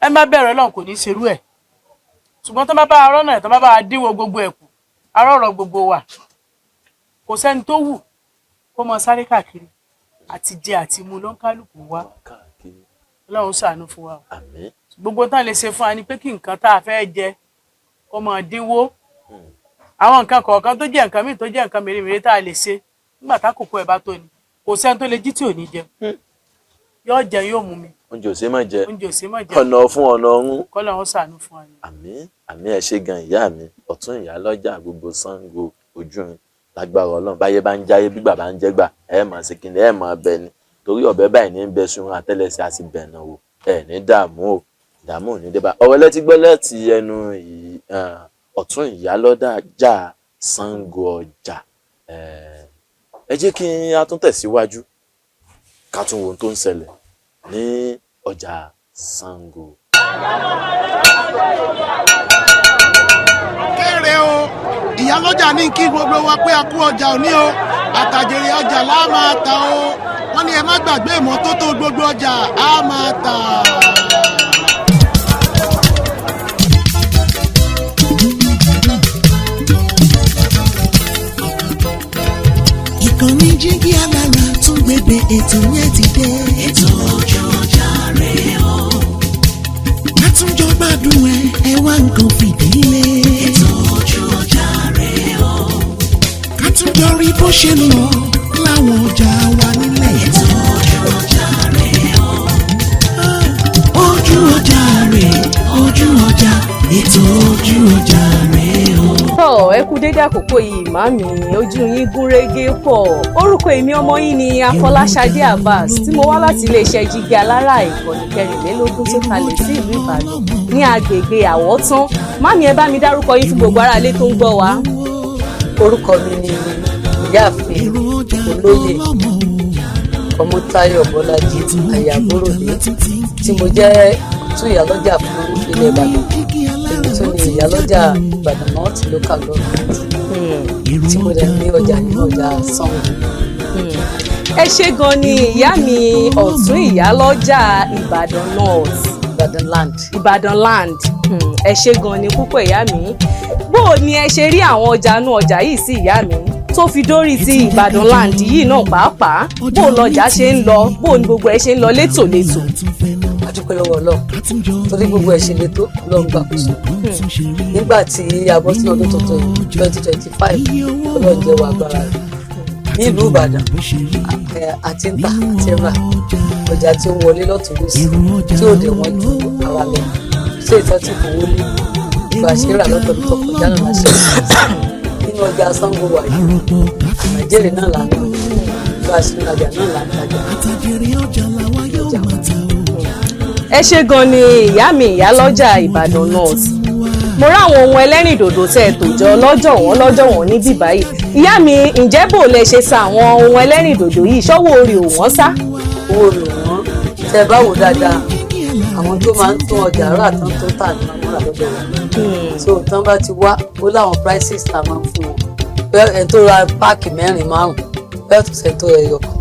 ẹ má bẹ̀rù Ọlọ́run kò ní ṣerú ẹ̀ ṣùgbọ́n tó bá bá arọ́ náà tó bá bá dínwó gbogbo ẹ̀ kù arọ́rọ̀ gbogbo wa kò sẹ́ni tó wù kó mọ sáré káàkiri àti jẹ àti mu ló ń kálukú wa Ọlọ́run ṣàánú fún wa gbogbo tán lè ṣe fún wa ni pé kí nǹkan tá a fẹ́ jẹ kó mọ dínwó àwọn nǹkan kọ̀ọ̀kan tó jẹ́ nǹkan míì tó jẹ́ nǹkan mèremère tá a lè ṣe nígbà tákòókò ẹ̀ bá tó ni kò sẹ́ni tó lè jí tí ò ní jẹ yóò jẹ yóò mú mi oúnjẹ ò sí má jẹ ọ̀nà fún ọ̀nà ọ̀run kọ́lọ́run ṣàánú fún wa ni. àmín àmín ẹ ṣé gan ìyá mi Ọ̀tún Ìyálọ́jà gbogbo Ṣàngó Ojúrin lágbára Ọlọ́run báyé bá ń jáyé gbígbà bá ń jẹ́gbà ẹ máa ṣe kíni ẹ máa bẹ ni torí ọ̀bẹ báyìí ní bẹ sun àtẹ́lẹsẹ̀ àti bẹ̀nà wò ẹ ní dààmú o dààmú ò ní dé bá ọ̀rọ̀ lẹ́tí gbọ́ láti ẹnu Ọ̀tún Ìyálọ́jà Ṣàngó Ọjà ẹ jẹ́ kí a tún tẹ̀síwájú ká tún wo ohun tó ń ṣẹlẹ̀ ní ọjà Ṣàngó. kéré o ìyá ìyálọ́jà ní kí gbogbo wa pé a kú ọjà òní o àtàjèrè ọjà la máa ta o wọ́n ní ẹ má gbàgbé ìmọ́tótó gbogbo ọjà á máa tà. ìkànnì Jígí Alára tún gbégbé ètò yẹn ti dé. ètò ojú ọjà rèé o. látúnjọ gbádùn ẹ wá nǹkan fìdílé. ètò ojú ọjà rèé o. kátúnjọ rí bó ṣe ń lọ láwọn ọjà wa nílẹ̀. ètò ojú ọjà rèé o. ojú ọjà rèé ojú ọjà ètò ojú ọjà rèé o. ẹ kú dédé àkókò yìí màmí ojú yín gún régé pọ̀ orúkọ èmi ọmọ yín ni Afọláṣadé Abbas tí mo wá láti iléeṣẹ́ Jígí Alára ìkànnì kẹrìnlélógún tó kalẹ̀ sí ìlú Ìbàdàn ní agbègbè Àwọ̀tán màmí ẹ bá mi dárúkọ yín fún gbogbo aráalé tó ń gbọ́ wa. orúkọ mi ni ìyáàfin olóyè Ọmọ́táyọ̀ Bọ́lájí Àyàbóròdé tí mo jẹ́ tún ìyálọ́jà fún ilẹ̀ Ìbàdàn èmi tún ni ìyálọ́jà Ìbàdàn North local government tí mo dẹ̀ ní ọjà ní ọjà Ṣàngó. ẹ ṣé gan ni ìyá mi ọ̀tún ìyálọ́jà Ìbàdàn North Ìbàdàn land ẹ ṣé gan ni púpọ̀ ìyá mi bó o ní ẹ ṣe rí àwọn ọjà inú ọjà yìí sí ìyá mi tó fi dórí ti Ìbàdàn land yìí náà pàápàá bó o lọjà ṣe ń lọ bó o ní gbogbo ẹ ṣe ń lọ létòlétò. adúpẹ́ lọ́wọ́ Ọlọ́run torí gbogbo ẹ̀ ṣe lè tó Ọlọ́run gbàkóso nígbà tí a bọ́ sí ọdún tuntun 2025 Ọlọ́run jẹ́ wa agbára rẹ̀ nílùú Ìbàdàn àti ń tà àti ń rà ọjà tí ó wọlé lọ́tún lósì tí ò dé wọ́n ju ara lọ ṣé ìtọ́jú ìfowó ní ìgbà ṣe rà lọ́tọ̀ tó kọjá náà láṣẹ nínú ọjà Ṣàngó wà yìí àjèrè náà là ń lọ ìgbà ṣe ìrajà náà là ń tajà ọjà máa ẹ ṣé gan ni ìyá mi ìyálọ́jà Ìbàdàn North mo ráwọn ohun ẹlẹ́rìndòdò tẹ́ ẹ tò jọ lọ́jọ́ wọn níbí báyìí ìyá mi ǹjẹ́ bò lẹ ṣe sa àwọn ohun ẹlẹ́rìndòdò yìí ṣọ́wọ́ orí ò wọ́n sá. owó rẹ̀ wọ́n tẹ bá wò dáadáa àwọn tó máa ń tún ọjà rà tán tó tà ní àwọn àlọ́dọ̀ wọn so tán bá ti wá ó láwọn prices la máa ń fún wọn bẹ́ẹ̀ ẹ̀ tó ra páàkì 4-5 bẹ́ẹ̀ tó ṣe tó ẹyọ kan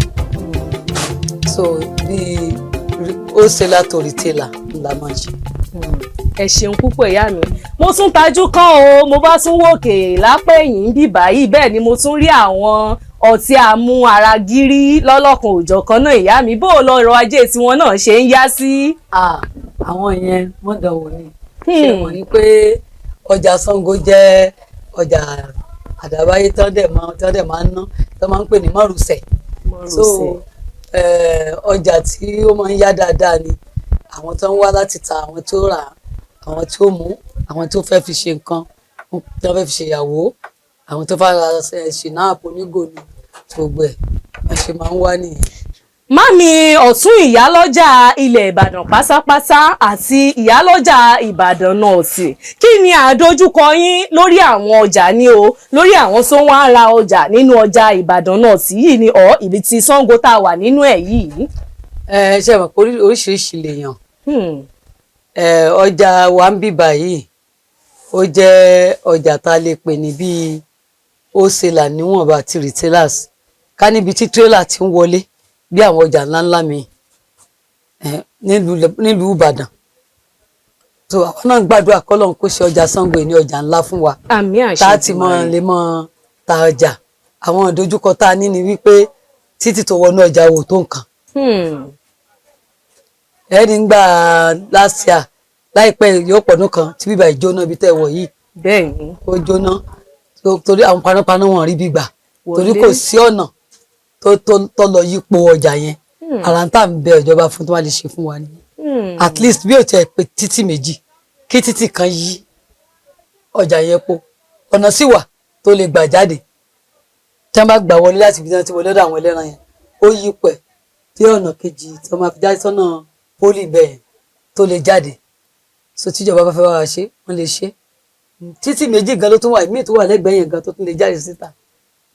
so bíi ó ṣe látò rìtẹ́là ńlá máa ṣe. ẹ ṣeun púpọ̀ ìyá mi mo tún tajú kán o mo bá tún wòkè lápẹ́ ẹ̀yìn bí báyìí bẹ́ẹ̀ ni mo tún rí àwọn ọtí àmú ara gírí lọ́lọ́kan òjọ̀kan náà ìyá mi bó o lọ ọrọ̀ ajé tiwọn náà ṣe ń yá sí. àwọn yẹn wọ́n dánwò ni ṣé wọ́n ní pé ọjà Ṣàngó jẹ́ ọjà àdábáyé tán dẹ̀ máa ń ná tán máa ń pè ní márùsẹ̀ so ọjà tí ó máa ń yá dáadáa ni àwọn tó ń wá láti ta àwọn tó rà àwọn tó mú àwọn tó fẹ́ fi ṣe nǹkan tó fẹ́ fi ṣe ìyàwó àwọn tó fẹ́ ra ṣìnáàpù onígò ni gbogbo ẹ̀ wọ́n ṣe máa ń wá nìyẹn. Mami ọ̀tún ìyálọ́jà ilẹ̀ Ìbàdàn pátápátá àti ìyálọ́jà Ìbàdàn North kí ni àdójúkọ yín lórí àwọn ọjà ní o lórí àwọn tó wá ń ra ọjà nínú ọjà Ìbàdàn North yìí ni ibi tí Ṣàngó tá a wà nínú ẹ̀ yìí. ṣe mọ̀ pé oríṣiríṣi lèèyàn ọjà wa ń bíbà yìí ó jẹ́ ọjà tá a lè pè ní bíi wholesaler níwọ̀nba àti retailers ká níbi tí trailer ti ń wọlé bí àwọn ọjà ńláńlá mi nílùú Ìbàdàn so àwọn náà gbàdúrà kọ́lọ́run kó ṣe ọjà Ṣàngó ní ọjà ńlá fún wa àmín àṣẹ tá a ti lè mọ ta ọjà àwọn ìdojúkọ tá a ní ni wípé títí tó wọnú ọjà wò tó nǹkan ẹni ń gbà last year láìpẹ́ yóò pọ̀dún kan tí bíbá ìjóná ibi tẹ́ wọ̀ yìí bẹ́ẹ̀ni ó jóná torí àwọn panápaná wọn rí gbígbà torí kò sí ọ̀nà tó lọ yípo ọjà yẹn ara ń tà ń bẹ ìjọba fún tó wá lè ṣe fún wa ni at least bí ó tiẹ̀ pé títì méjì kí títì kan yí ọjà yẹn po ọ̀nà sì wà tó lè gbà jáde tí wọ́n bá gbà wọlé láti ibi tí wọ́n ti wọlé lọ́dọ̀ àwọn ẹlẹ́ran yẹn ó yí pẹ̀ tí ọ̀nà kejì tí wọ́n máa fi jáde sọ́nà pólì bẹ́ẹ̀ tó lè jáde so tíjọba bá fẹ́ wá ṣe wọ́n lè ṣe títì méjì gan ló tún wà ìmíì tó wà lẹ́gbẹ̀ẹ́ yẹn gan tó tún lè jáde síta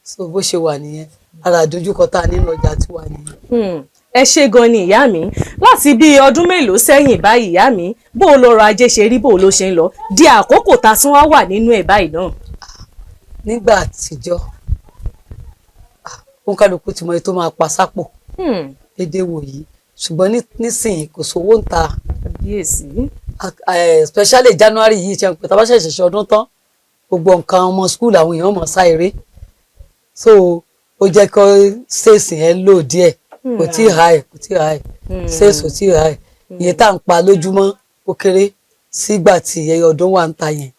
so bó ṣe wà nìyẹn ara àdójúkọ tá a nínú ọjà tí wà nìyẹn. ẹ ṣé gan ni ìyá mi láti bí ọdún mélòó sẹ́yìn báyìí ìyá mi bó o lọ́rọ̀ ajé ṣe rí bó o ló ṣe ń lọ di àkókò tá a tún wá wà nínú ẹ̀ báyìí náà. nígbà àtijọ́ òǹkàlùkù tí mo yẹ tó máa pa sápò dédé wò yìí ṣùgbọ́n nísìnyí kò sówó ń ta especially January yìí ṣe ń pè tá a bá ṣẹ̀ṣẹ̀ ṣe ọdún tán gbogbo nǹkan ọmọ school àwọn èèyàn mọ̀ sá eré so ó jẹ́ kó ṣèèṣì yẹn lò díẹ̀ kò tí ì high ṣèèṣì ò tí ì high iye tá à ń pa lójúmọ́ ó kéré sígbà tí ọdún wà ń ta yẹn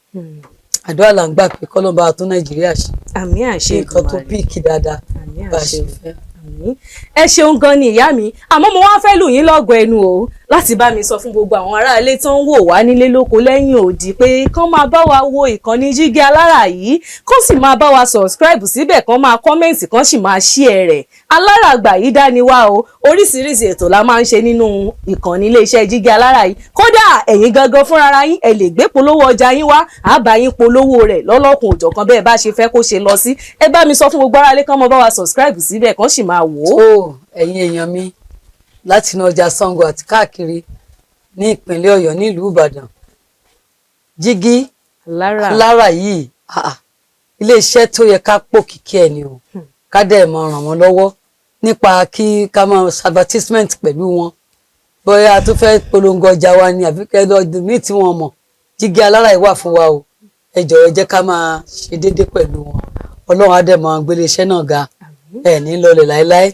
àdúrà là ń gbà pé kọ́lọ́mbà tún Nàìjíríà ṣe àmì àṣẹ nǹkan tó píìkì dáadáa bá a ṣe fẹ́. ẹ ṣeun gan ni ìyá mi àmọ́ mo wá fẹ́ lù yín lọ́gọ̀ ẹnu o láti bá mi sọ fún gbogbo àwọn aráalé tó ń wò wá nílé lóko lẹ́yìn òdì pé kán máa bá wa wo ìkànnì Jígí Alára yìí kán sì máa bá wa subscribe síbẹ̀ kán máa kọ́mẹ̀ntì kán sì máa share rẹ̀ Alára àgbà yìí dání wá o oríṣiríṣi ètò la máa ń ṣe nínú ìkànnì iléeṣẹ́ Jígí Alára yìí kódà ẹ̀yin gangan fúnra yín ẹ lè gbé polówó ọjà yín wá àbá yín polówó rẹ̀ lọ́lọ́kùn òjọ̀kan bẹ́ẹ̀ bá ṣe fẹ́ kó ṣe lọ sí ẹ bá mi sọ fún gbogbo aráalé kán máa bá wa subscribe síbẹ̀ kán sì máa wò ó. ẹ̀yin èèyàn mi láti inú ọjà Ṣàngó àti káàkiri ní ìpínlẹ̀ Ọ̀yọ́ nílùú Ìbàdàn Jígí Alára yìí iléeṣẹ́ tó yẹ ká pò kíkí ẹ̀ ni o ká dẹ̀ mọ ràn wọ́n lọ́wọ́ nípa kí ká máa advertisement pẹ̀lú wọn bóyá tó fẹ́ polongo ọjà wa ni àbí kẹ́lọ́dún míì tí wọ́n mọ̀ Jígí Alára yìí wà fún wa o ẹ jọ̀ọ́ ẹ jẹ́ ká máa ṣe déédéé pẹ̀lú wọn Ọlọ́run á dẹ̀ máa gbélé iṣẹ́ náà ga ẹ̀ ní lọlẹ̀ láéláé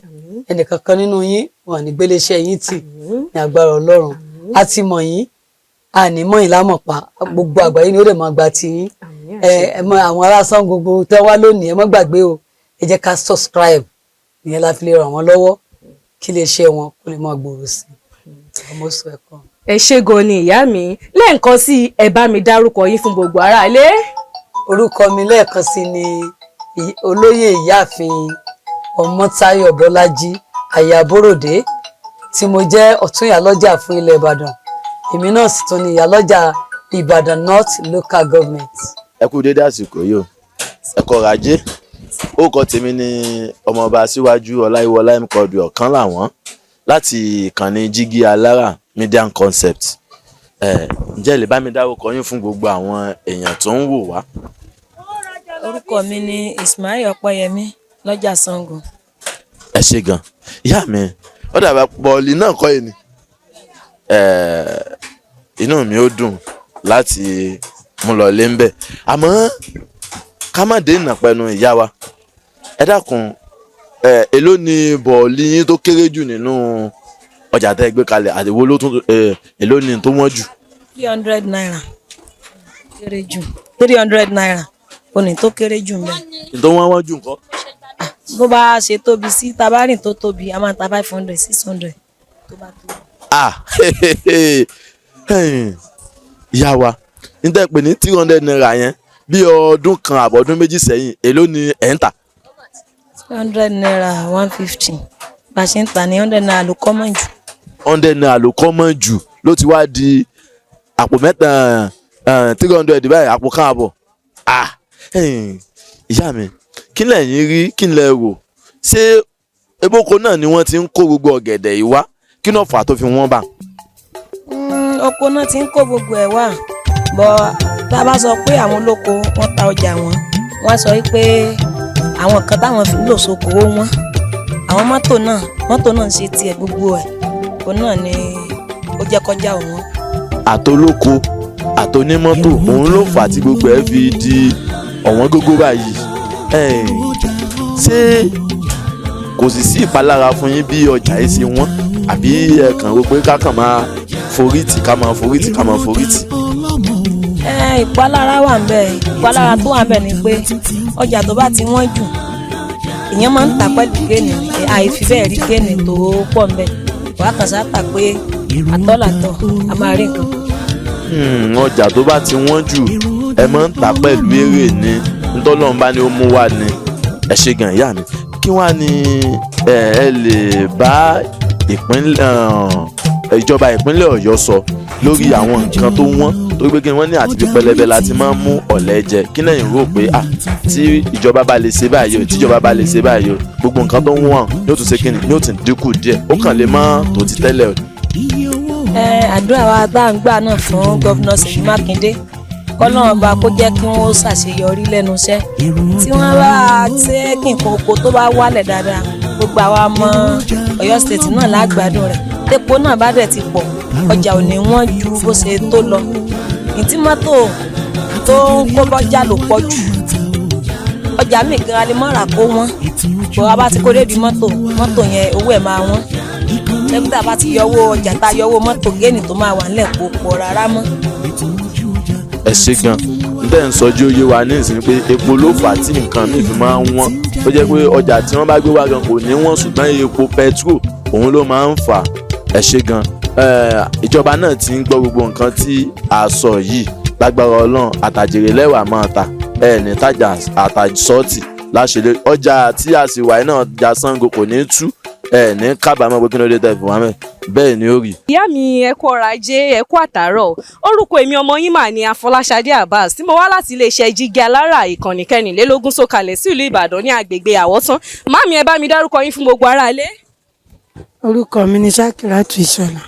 ẹnìkankan nínú yín wọn ní gbélé iṣẹ́ yín tì ní agbára Ọlọ́run a ti mọ̀ yín a ní mọ̀ yín lámọ̀pá gbogbo àgbáyé ni ó dẹ̀ máa gba ti yín ẹ mọ àwọn ará Ṣàngó gbogbo tẹ́ wá lónìí ẹ má gbàgbé o ẹ jẹ́ ká subscribe ìyẹn la fi lè ràn wọ́n lọ́wọ́ kí lè ṣe wọn kó lè máa gbòòrò sí ọmọ sọ ẹ̀kọ́. ẹ ṣé gan ni ìyá mi lẹ́ẹ̀kan sí ẹ bá mi dárúkọ yín fún gbogbo aráalé. orúkọ mi lẹ́ẹ̀kan sí ni olóyè ìyáàfin Ọmọ́táyọ̀ Bọ́lájí Àyàbóròdé tí mo jẹ́ ọ̀tún ìyálọ́jà fún ilẹ̀ Ìbàdàn èmi náà sì tún ní ìyálọ́jà Ìbàdàn North Local Government. ẹ kú dédé àsìkò yìí o ẹ kọrọ ajé orúkọ tèmi ni ọmọọba Síwájú Ọláyíwọlá mkọdù ọ̀kan làwọn láti ìkànnì Jígí Alára Media Concept ǹjẹ́ lè bá mi dárúkọ yín fún gbogbo àwọn èèyàn tó ń wò wá. orúkọ mi ni Ismail Ọpẹ́yẹmí lọ́jà Ṣàngó. ẹ ṣé gan ìyá mi ó dàbí bọ́ọ̀lì náà kọ́ ẹ ni inú mi ó dùn láti mú lọ lé ń bẹ̀ àmọ́ ká má dé ìnàpẹ̀nu ìyá wa ẹ dákun èló ni bọ́ọ̀lì yín tó kéré jù nínú ọjà tẹ́ gbé kalẹ̀ àdéwó ló tún èló ni tó wọ́n jù. 300 naira kéré jù 300 naira òní tó kéré jù mbẹ. tó wọ́n jù nǹkan. bó bá ṣe tóbi sí tabarin tó tóbi a máa ta 500 600 tó bá tóbi. ìyá wa níta pè ní 300 naira yẹn bí ọdún kan àbọ̀dún méjì sẹ́yìn èló ni ẹ̀ ń tà. 100 naira 150 bá a ṣe ń tà ní 100 naira ló kọ́mọ̀ jù. 100 naira ló kọ́mọ̀ jù ló ti wá di àpò mẹ́ta 300 báyìí àpò kan àbọ̀. ìyá mi kí lẹ̀yin rí kí lẹ rò ṣé ebóko náà ni wọ́n ti ń kó gbogbo ọ̀gẹ̀dẹ̀ yìí wá kí náà fà á tó fi wọ́n bá. oko náà ti ń kó gbogbo ẹ̀ wá bọ́ tá a bá sọ pé àwọn olóko wọ́n ta ọjà wọn wọ́n sọ pé àwọn kan táwọn fi lò sóko ó wọ́n àwọn mọ́tò náà ń ṣe tiẹ̀ gbogbo ẹ̀ òun náà ni ó jẹ́ kọjá òun. àtolóko àtonímọ́tò òun ló fà á tí gbogbo ẹ̀ fi di ọ̀wọ́n gógó báyìí ṣé kò sì sí ìpalára fún yín bí ọjà yìí ṣe wọ́n àbí ẹ kàn rò pé ká kàn máa forítì ká máa forítì. ìpalára wà ń bẹ ìpalára tó wà ń bẹ ni pé ọjà tó bá ti wọ́n jù èèyàn máa ń tà pẹ̀lú géènì àìfi bẹ́ẹ̀ rí géènì tó pọ̀ ń bẹ wàá kàn sá tà pé àtọ́làtọ̀ a máa rí nǹkan. ọjà tó bá ti wọ́n jù ẹ máa ń tà pẹ̀lú èrè ni ntọ́lọ́run bá ní ó mú wá ni ẹ ṣé gan ìyá mi kí wá ní ẹ lè bá ìjọba ìpínlẹ̀ Ọ̀yọ́ sọ lórí àwọn nǹkan tó wọ́n tó gbé kí wọ́n ní àti fi pẹlẹbẹ láti máa ń mú ọ̀lẹ jẹ kí lẹ́yìn rò pé tí ìjọba bá lè ṣe báyìí o tíjọba bá lè ṣe báyìí o gbogbo nǹkan tó ń wọ́n yóò tún ṣe kí ni yóò tún dínkù díẹ̀ ó kàn lè má tó ti tẹ́lẹ̀ o. àdúrà wa bá ń gbà náà fún gọ́vùnà Ṣèyí Mákindé kọ́lọ́run ọba kó jẹ́ kí wọ́n ṣàṣeyọrí lẹ́nu iṣẹ́ tí wọ́n bá ṣe kí nǹkan oko tó bá wálẹ̀ dáadáa gbogbo àwa ọmọ Ọ̀yọ́ state náà lágbádùn rẹ̀ tépo náà bá dẹ̀ ti pọ̀ ọjà ò ní wọ́n ju bó ṣe tó lọ ìtí mọ́tò tó ń kó bọ́jà ló pọ̀ jù ọjà míì gan alimọ́ra kó wọ́n bọ́ a bá ti kó débi mọ́tò yẹn owó ẹ̀ máa wọ́n ṣẹ́gbẹ́ta bá ti yọwọ́ ọjà tá a yọwọ́ mọ́tò géènì tó máa wà nílẹ̀ kó pọ̀ rárá mọ́. ẹ ṣe gan n tẹ́ ń sọjú oyè wa ní ìsìn pé epo ló fà á tí nǹkan míì fi máa ń wọ́n ó jẹ́ pé ọjà tí wọ́n bá gbé wá gan kò ní wọ́n ṣùgbọ́n epo pẹtrol òun ló máa ń fà á. ẹ ṣe gan ìjọba náà ti ń gbọ́ gbogbo nǹkan tí a sọ yìí lágbára Ọlọ́run àtàjèrè lẹ́wà máa ta ní tajà àtàsọ́ọ̀tì láṣẹlẹ ọjà tí a sì wáyé náà ja Ṣàngó kò ní tú ní kábàámọ̀ pé kí ló dé tẹ̀ fún wa mẹ́ bẹ́ẹ̀ ni ó rí. ìyá mi ẹ kú ọrọ̀ ajé ẹ kú àtàárọ̀ orúkọ èmi ọmọ yín mà ní Afọláṣadé Abbas tí mo wá láti iléeṣẹ́ Jígí Alára ìkànnì kẹrìnlélógún sọ̀kalẹ̀ sí ìlú Ìbàdàn ní agbègbè Àwọ̀tán màmí ẹ bá mi dárúkọ yín fún gbogbo aráalé. orúkọ mi ni Sakiratu Ìṣọ̀lá.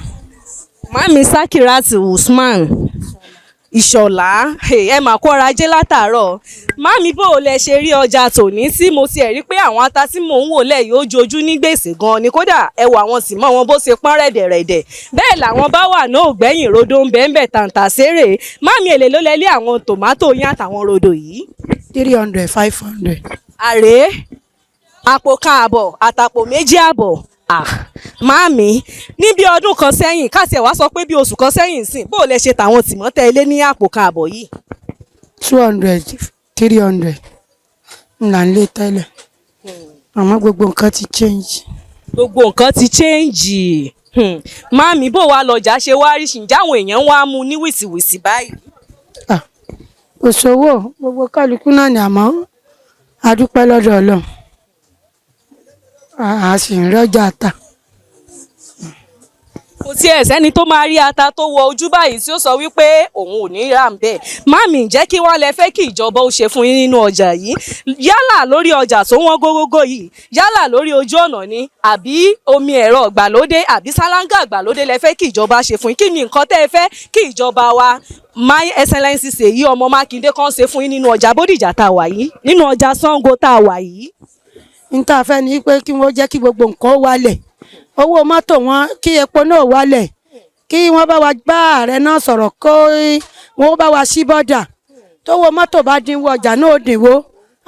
màmí Sakiratu Usman Ìṣọ̀lá ẹ mà kó ọrọ̀ ajé látàárọ̀ màmí bó o lẹ ṣe rí ọjà tòní tí mo ti rí pé àwọn ata tí mò ń wò lẹ̀ yóò jojú ní gbèsè gan ni kódà ẹwà wọn sì mọ wọn bó ṣe pọ́n rẹ̀dẹ̀rẹ̀dẹ̀ bẹ́ẹ̀ làwọn bá wà náà ògbẹ́yìn rodo ń bẹ́ẹ̀ tàǹtà sérè màmí èlé ló lẹ lé àwọn tòmátò yín àtàwọn rodo yìí. 300 500. àrè àpò kan àbọ̀ àtàpò méjì àbọ̀ màámi ní bí ọdún kan sẹ́yìn káṣíẹ̀ wá sọ pé bí oṣù kan sẹ́yìn sìn bó lẹ ṣe tàwọn tìmọ́tẹ́ ilé ní àpò kan àbọ̀ yìí. 200 300 ńlá ń lé tẹ́lẹ̀ àmọ́ gbogbo nǹkan ti change. gbogbo nǹkan ti change màámi bó wa lọ́jà ṣe wá rí ṣìǹjà àwọn èèyàn wá mú ní wìsìwìsì báyìí. òṣòwò gbogbo kálukú náà ni àmọ́ a dúpẹ́ lọ́dọ̀ Ọlọ́run a sì ń rọ́jà ta. kò tiẹ̀ sẹ́ni tó máa rí ata tó wọ ojú báyìí tí ó sọ wípé òun ò ní rà ń bẹ́ẹ̀ màmí ǹjẹ́ kí wọ́n lẹ fẹ́ kí ìjọba ó ṣe fún yín nínú ọjà yìí yálà lórí ọjà tó wọ́n gógógó yìí yálà lórí ojú ọ̀nà ni àbí omi ẹ̀rọ ìgbàlódé àbí sálángà ìgbàlódé lẹ fẹ́ kí ìjọba ṣe fún yín kí ni nǹkan tẹ́ ẹ fẹ́ kí ìjọba wa My Excellency Ṣèyí ọmọ Mákindé kan ṣe fún yín nínú ọjà Bódìjà tá a wà yìí nínú ọjà Ṣàngó tá a wà yìí. n tá a fẹ́ ni pé kí wọ́n jẹ́ kí gbogbo nǹkan wálẹ̀ owó mọ́tò wọn kí epo náà wálẹ̀ kí wọ́n bá wa bá ààrẹ náà sọ̀rọ̀ kó wọ́n bá wa sí bọ́dà tówó mọ́tò bá dínwó ọjà náà ó dínwó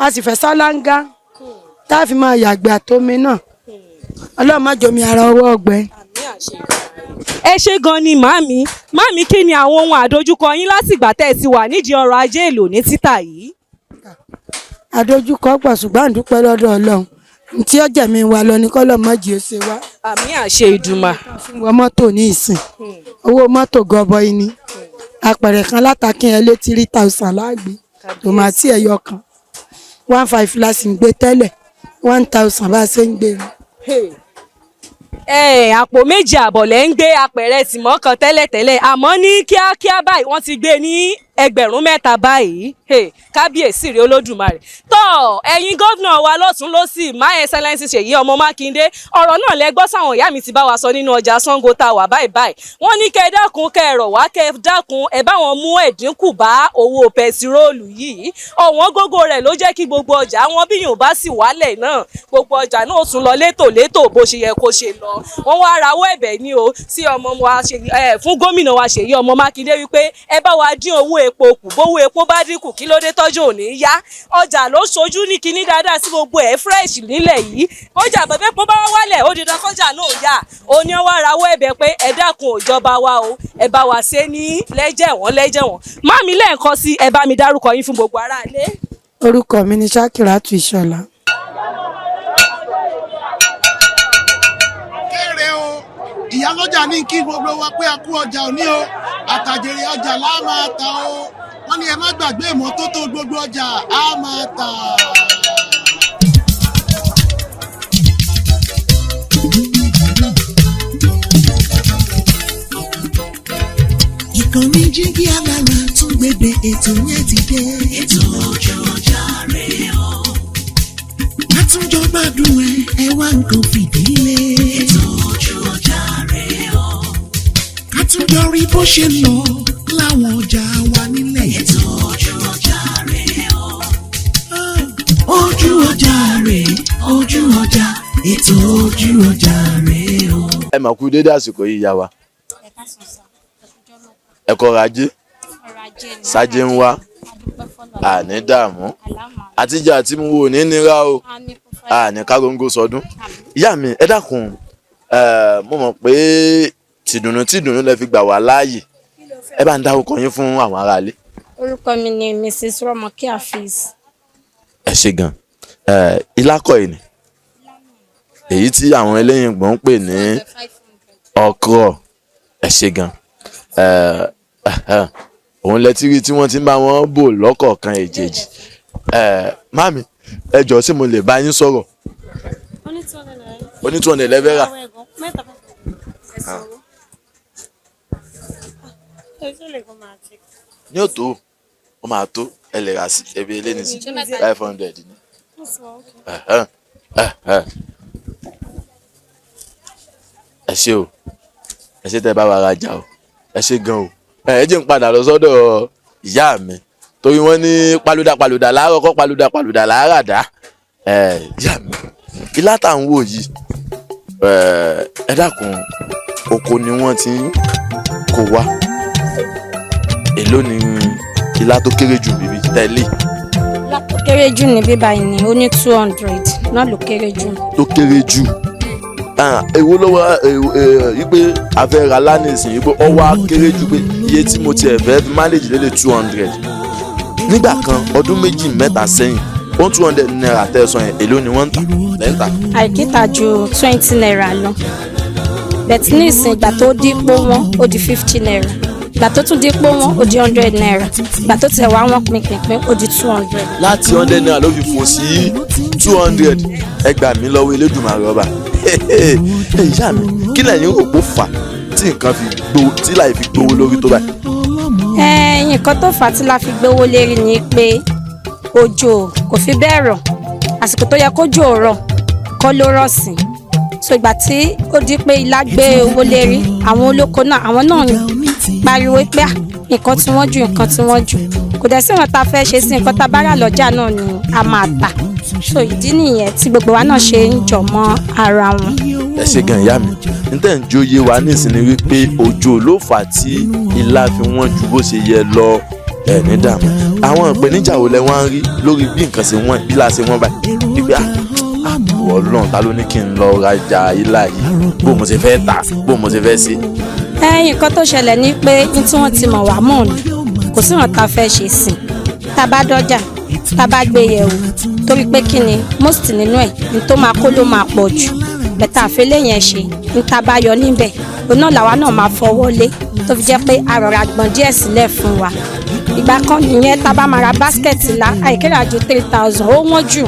a sì fẹ́ sálángá tá a fi máa yàgbẹ́ àtomi náà Ọlọ́run má jòmí ara ọwọ́ ọgbẹ́. ẹ ṣe gan ni màmí kí ni àwọn ohun àdójúkọ yín látìgbà tẹ́ ẹ ti wà nídìí ọrọ̀ ajé èlò ní títà yìí. àdójúkọ pọ̀ ṣùgbọ́n à ń dúpẹ́ lọ́dọ̀ Ọlọ́run tí ọjà mi wà lọ ní kọ́lọ́ mọ́jì ó ṣe wá. àmì àṣẹ ìdùmà. wọ́n mọ́tò ní ìsìn owó mọ́tò gọbọi ni apẹ̀rẹ̀ kan látàkín ẹ lé 3000 láàgbé tòmátì ẹ̀yọ kan 1500 la sì ń gbé tẹ́lẹ̀ 1000 bá a ṣe ń gbé. àpò méjì àbọ̀ lẹ́ ń gbé apẹ̀rẹ̀ tìmọ́ kan tẹ́lẹ̀tẹ́lẹ̀ àmọ́ ní kíákíá báyìí wọ́n ti gbé ní ẹgbẹ̀rún mẹ́ta báyìí kábíyèsí rèé Olódùmarè tọ́ ẹ̀yin gómìnà wa lọ́tún lọ́sì My Excellency Ṣèyí ọmọ Mákindé ọ̀rọ̀ náà lẹ́gbọ́ sáwọn ìyá mi ti bá wa sọ nínú ọjà Ṣàngó tá a wà báyìí wọ́n ní kẹ́ ẹ dákun kẹ́ ẹ rọ̀ wá kẹ́ ẹ dákun ẹ bá wọn mú ẹ̀dínkù bá owó pẹtiróòlù yìí ọ̀wọ́n gógó rẹ̀ ló jẹ́ kí gbogbo ọjà wọn bí yóò bá sì wálẹ̀ náà gbogbo ọjà náà tún lọ létòlétò bó ṣe yẹ kó ṣe lọ wọ́n wá rawọ́ ẹ̀bẹ̀ ní o sí ọmọ wa fún gómìnà wa Ṣèyí ọmọ Mákindé wípé ẹ bá wa dín owó epo kù bówó epo bá dínkù kí ló dé tọ́jú òní yá ọjà ló ṣojú ní kinní dáadáa sí gbogbo ẹ̀ fresh nílẹ̀ yìí ọjà bẹ̀bẹ̀ pọ́ bá wálẹ̀ ó dandan kọjá náà yá ó ní wá rawọ́ ẹ̀bẹ̀ pé ẹ dákun òjọba wa o ẹ bá wa ṣe ní lẹ́jẹ̀wọ̀n màmí lẹ́ẹ̀kan sí ẹ bá mi dárúkọ yín fún gbogbo aráalé. orúkọ mi ni Sakiratu Ìṣọ̀lá. kéré o ìyálọ́jà ní kí gbogbo wa pé a kú ọjà òní o àtàjèrè ọjà la máa ta o wọ́n ní ẹ má gbàgbé ìmọ́tótó gbogbo ọjà á máa tà. ìkànnì Jígí Alára tún gbèdé ètò yẹn ti dé. ètò ojú ọjà rèé o. àtúnjọ gbádùn ẹ wá nǹkan fìdílé. ètò ojú ọjà rèé o. àtúnjọ rí bó ṣe lọ láwọn ọjà wa nílẹ̀. ètò ọjà rèé ojú ọjà ètò ojú ọjà rèé o. ẹ mà kú dédé àsìkò yìí yá wa ẹ kọrọ ajé sájé ń wá àní dààmú àtijọ́ àti mú wò ní nira o àní káróńgó sọdún. ìyá mi ẹ dákun mo mọ̀ pé tìdùnnú lẹ fi gbà wá láàyè ẹ bá ń dárúkọ yín fún àwọn aráalé. orúkọ mi ni Mrs. Rọ́mọkẹ́ Afeez. ẹ ṣe gan ìlákọ̀ yìí ni èyí tí àwọn eléyìnbó ń pè ní okra ẹ ṣe gan òun lẹ ti rí tí wọ́n ti ń bá wọn bò lọ́kọ̀ọ̀kan èjèèjì. Mami ẹ jọ̀ọ́ sí mo lè bá yín sọ̀rọ̀ onítúwọ̀n lẹ́fẹ́ rà. ní òtó ó máa tó ẹ lè rà sí ẹbí eléyìí sí 500 ni. ẹ ṣé o ẹ ṣé tẹ́ bá wa rajà o ẹ ṣé gan o ẹ jẹ́ n padà lọ sọ́dọ̀ ìyá mi torí wọ́n ní palùdà láàárọ̀ kọ́ palùdà láàárọ̀ dá ìyá mi ilá tá ń wò yìí ẹ dákun oko ni wọ́n ti ń kó wá èló ni ilá tó kéré jù bíbí tẹ́lẹ̀. ilá tó kéré jù ní bíbá yìí ni ó ní 200 náà ló kéré jù. tó kéré jù èwo lọ́wọ́ wípé afẹ́ ra lánìsìn wípé ọwọ́ akéré jù pé iye tí mo tiẹ̀ fẹ́ manage lélẹ̀ 200 nígbà kan ọdún méjì mẹ́ta sẹ́yìn ohun 200 naira tẹ̀sán yẹn èló ni wọ́n ń tà lẹ́ńtà. àìkíta ju 20 naira lọ bẹ̀tí ní ìsìn ìgbà tó dípò wọn ó di 50 naira ìgbà tó tún dípò wọn ó di 100 naira ìgbà tó tẹ̀ wá wọn pínpín ó di 200. láti 100 naira ló fi fò sí 200 ẹ gbà mí lọ́wọ́ Elédùmarè ọba. ìyá mi kí lẹ́yìn rò pó fà tí nǹkan fi gbowó tí láì fi gbowó lórí tó báyìí. nǹkan tó fà á tí la fi gbowó lérí ni pé òjò kò fi bẹ́ẹ̀ rọ̀ àsìkò tó yẹ kójò rọ̀ kọ́ ló rọ̀ sí so ìgbà tí ó di pé ilá gbé owó lérí àwọn olóko náà àwọn náà pariwo pé nǹkan tí wọ́n jù kò dẹ̀ sí wọn tá a fẹ́ ṣe sí nǹkan tá a bá rà lọ́jà náà ni a máa tà so ìdí nìyẹn tí gbogbo wa náà ṣe ń jọ mọ́ ara wọn. ẹ ṣe gan ìyá mi níta ń jó yé wa nísìnyí wípé òjò ló fà á tí ilá fi wọ́n ju bó ṣe yẹ lọ ẹ ní dààmú àwọn ìpèníjà wo lẹ wọ́n ń rí lórí bí nǹkan ṣe wọ́n bí láṣẹ wọ́n báyìí wípé Ọlọ́run ta ló ní kí n lọ rajà ilá yìí bó mo ṣe fẹ́ tà bó mo ṣe fẹ́ ṣe. nǹkan tó ṣẹlẹ̀ ni pé ní tí wọ́n ti mọ̀ wá mọ̀ ni kò sí wọn tá a fẹ́ ṣe sí tá a bá dọ́jà tá a bá gbé yẹ̀wò torí pé kí ni most nínú ẹ̀ ní tó máa kó ló máa pọ̀ jù bẹ̀tà àfẹ́lẹ́ yẹn ṣe ní tá a bá yọ níbẹ̀ òun náà làwa náà máa fọwọ́ lé tó fi jẹ́ pé àrọ̀rà gbọ̀n díẹ̀ sílẹ̀ fún wa ìgbà kan nìyẹn tá a bá máa ra báskẹ̀tì la àìkéré ju 3000 ó wọ́n jù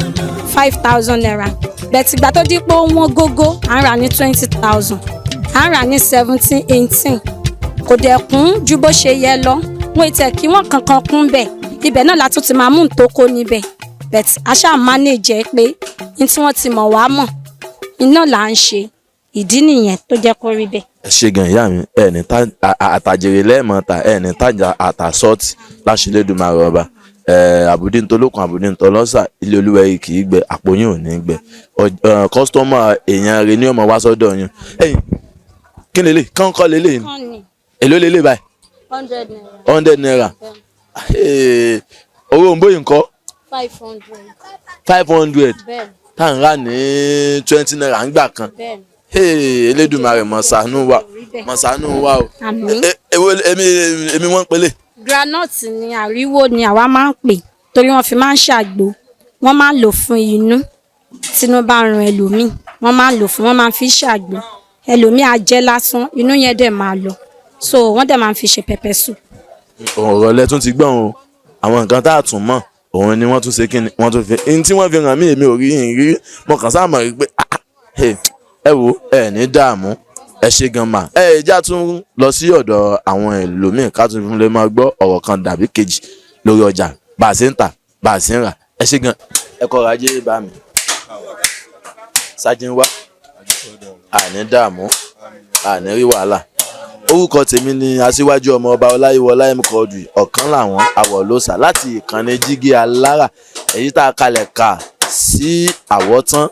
5000 naira bẹ̀tì ìgbà tó dípò wọ́n gógó à ń rà ní 20000 à ń rà ní 17 18 kò dẹ̀ kún ju bó ṣe yẹ lọ wọn ì tẹ̀ kí wọ́n kankan kún bẹ̀ ibẹ̀ náà la tún ti máa mú ntòkó níbẹ̀ bẹ̀tì aṣáà manage pé ní tí wọ́n ti mọ̀ wá mọ̀ iná là ń ṣe ìdí nìyẹn tó jẹ́ kó rí bẹ́ẹ̀. ẹ ṣe gan ìyá mi ẹ ní àtàjèrè lẹ́ẹ̀mọ́ta ẹ ní tajà àtàsọ́ọ̀tì láṣìlédùmarè ọba àbùdí ntolókun àbùdí ntọlọ́sà ilé olúwa yìí kì í gbẹ àpò yín ò ní gbẹ kọ́sítọ́mà èèyàn rẹ ní ọmọ wá sọ́dọ̀ yín ẹ̀yìn kí lélẹ̀ kọ́ńkọ́ lélẹ̀ ni èló lélẹ̀ báyìí 100 naira owó òǹbó yìí ńkọ́ 500 tá à ń rà ní 20 naira ńgbà kan Elédùmarè mọ̀ ṣàánú wa o èmi wọ́n ń pelé. granite ni àríwó ni àwa máa ń pè torí wọ́n fi máa ń ṣàgbo wọ́n máa ń lò fún inú tínú bá run ẹlòmíì wọ́n máa ń lò fún wọ́n máa ń fi ṣàgbo ẹlòmíì á jẹ lásán inú yẹn dẹ̀ máa lọ so wọ́n dẹ̀ máa ń fi ṣe pẹpẹ soup. ọ̀rọ̀ lẹ tún ti gbọ́n o àwọn nǹkan tá a tún mọ̀ òun ni wọ́n tún ṣe kíni wọ́n tún fi ní tí wọ́n fi hàn mí èmi ò rí yìí rí mo kàn sáà mọ̀ rí pé ẹ wo ẹ ní dààmú ẹ ṣe gan ma ẹ já tún lọ sí ọ̀dọ̀ àwọn ẹlòmíín ká tún lè máa gbọ́ ọ̀rọ̀ kan dàbí kejì lórí ọjà bá a ṣe ń tà bá a ṣe ń rà ẹ ṣe gan ẹ kọ́ra ajé bá mi ṣáájú ń wá àní dààmú àní rí wàhálà orúkọ tèmi ni aṣíwájú ọmọ ọba ọláyíwọlá mkọdù ọ̀kan làwọn àwọ̀lọ́sà láti ìkànnì Jígí Alára èyí tá a kalẹ̀ ká sí àwọ̀tán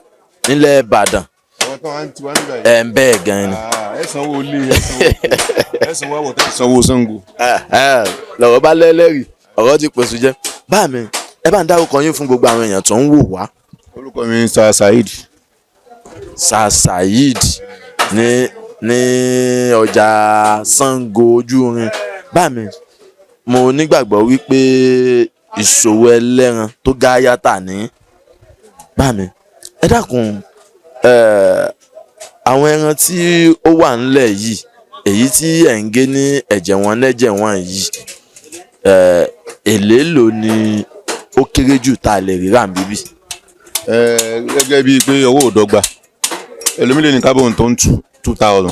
nílẹ̀ Ìbàdàn. Àwọ̀tán wa ń tiwa nígbà yìí. ń bẹ́ẹ̀ gan-an ni. Ẹ sanwó ilé, ẹ sanwó àwọ̀tán, ẹ sanwó Ṣàngó. Lọ̀rọ̀ bá lẹ́lẹ́rìí ọ̀rọ̀ ti pèsè jẹ́. Bá mi ẹ bá ń dárúkọ yín fún gbogbo àwọn èèyàn tó ń wò wá. Orúkọ mi ni Sir Saheed. Sir Saheed ní ọjà Ṣàngó Ojúrin. Bá mi mo nígbàgbọ́ wípé ìṣòwò ẹlẹ́ran tó gáyàtà ní. Bá mi ẹ dákun àwọn ẹran tí ó wà ńlẹ̀ yìí èyí tí ẹ̀ ń gé ní ẹ̀jẹ̀ wọn lẹ́jẹ̀ wọn yìí èlélò ni ó kéré jù tá a lè rí rà níbí. Gẹ́gẹ́ bíi pé owó ò dọ́gba ẹlòmílẹ̀ ní kábọ̀n tó ń 2,000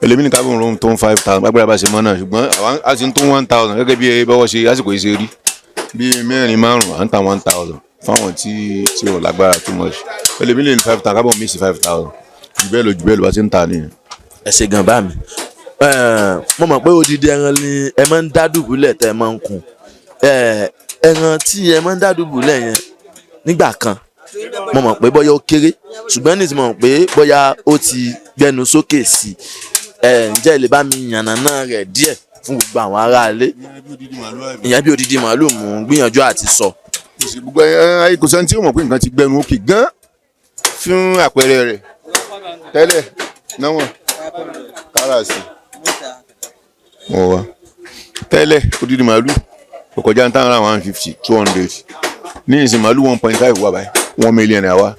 ẹlòmílẹ̀ ní kábọ̀n tó ń 5,000 gbàgbọ́dọ̀ bá ṣe mọ́ náà ṣùgbọ́n àwọn á ti ń tó 1,000 gẹ́gẹ́ bí bọ́wọ́ ṣe àsìkò yìí ṣe rí bíi mẹ́rin márùn-ún à ń ta 1,000 fáwọn tí ò lágbára too much ẹlòmílẹ̀ ní 5,000 kábọ̀n míì sí 5,000 jù bẹ́ẹ̀ lọ bá ti ń ta nìyẹn. ẹ ṣe gan bá mi mo mọ̀ pé odidi ẹran ni ẹ máa ń dá dùbúlẹ̀ tẹ́ ẹ máa ń kun ẹran tí ẹ máa ń dá dùbúlẹ̀ yẹn nígbà kan mo mọ̀ pé bóyá ó kéré ṣùgbọ́n ní ti mọ̀ pé bóyá ó ti gbẹnu sókè sí ǹjẹ́ ẹ lè bá mi yànnàná rẹ̀ díẹ̀ fún gbogbo àwọn aráalé ìyẹn bí odidi màálù mú gbìyànjú àti sọ. gbogbo kò sẹ́ni tí ó mọ̀ pé nǹkan ti gbẹnu òkè gan fún àpẹẹrẹ rẹ̀ tẹ́lẹ̀ náwọn káràsì mọ̀ wá tẹ́lẹ̀ odidi màálù kò kọjá ń tán ra 150 200 ní ìsìn màálù 1.5 wà báyìí 1 million àwa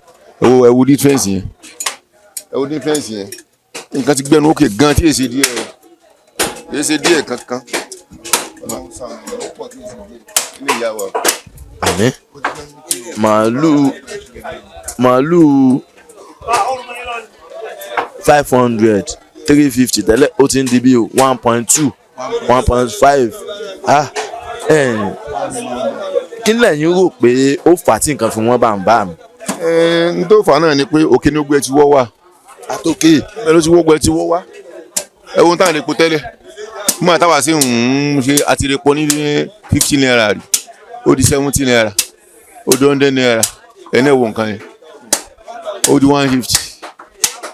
ẹwú dífẹ́ǹsì yẹn nǹkan ti gbẹnu òkè gan tí èsì díẹ̀ kankan. àmín màálù 500 350 tẹ́lẹ̀ ó ti ń di bí 1.2 1.5 kí lẹ́yìn rò pé ó fà á tí nǹkan fi wọ́n bá ń bá mi. n tó fà á náà ni pé òkè ní ogbẹ́ ti wọ́ wá àtòkè ẹ ló ti wọ́gbẹ́ ti wọ́ wá ẹ wo táwọn epo tẹ́lẹ̀ mú àtàwà sí ṣe àtìrẹ́pọ̀ ní 15 naira rí ó di 70 naira ó di 100 naira ẹ̀ náà wo nǹkan yẹn ó di 150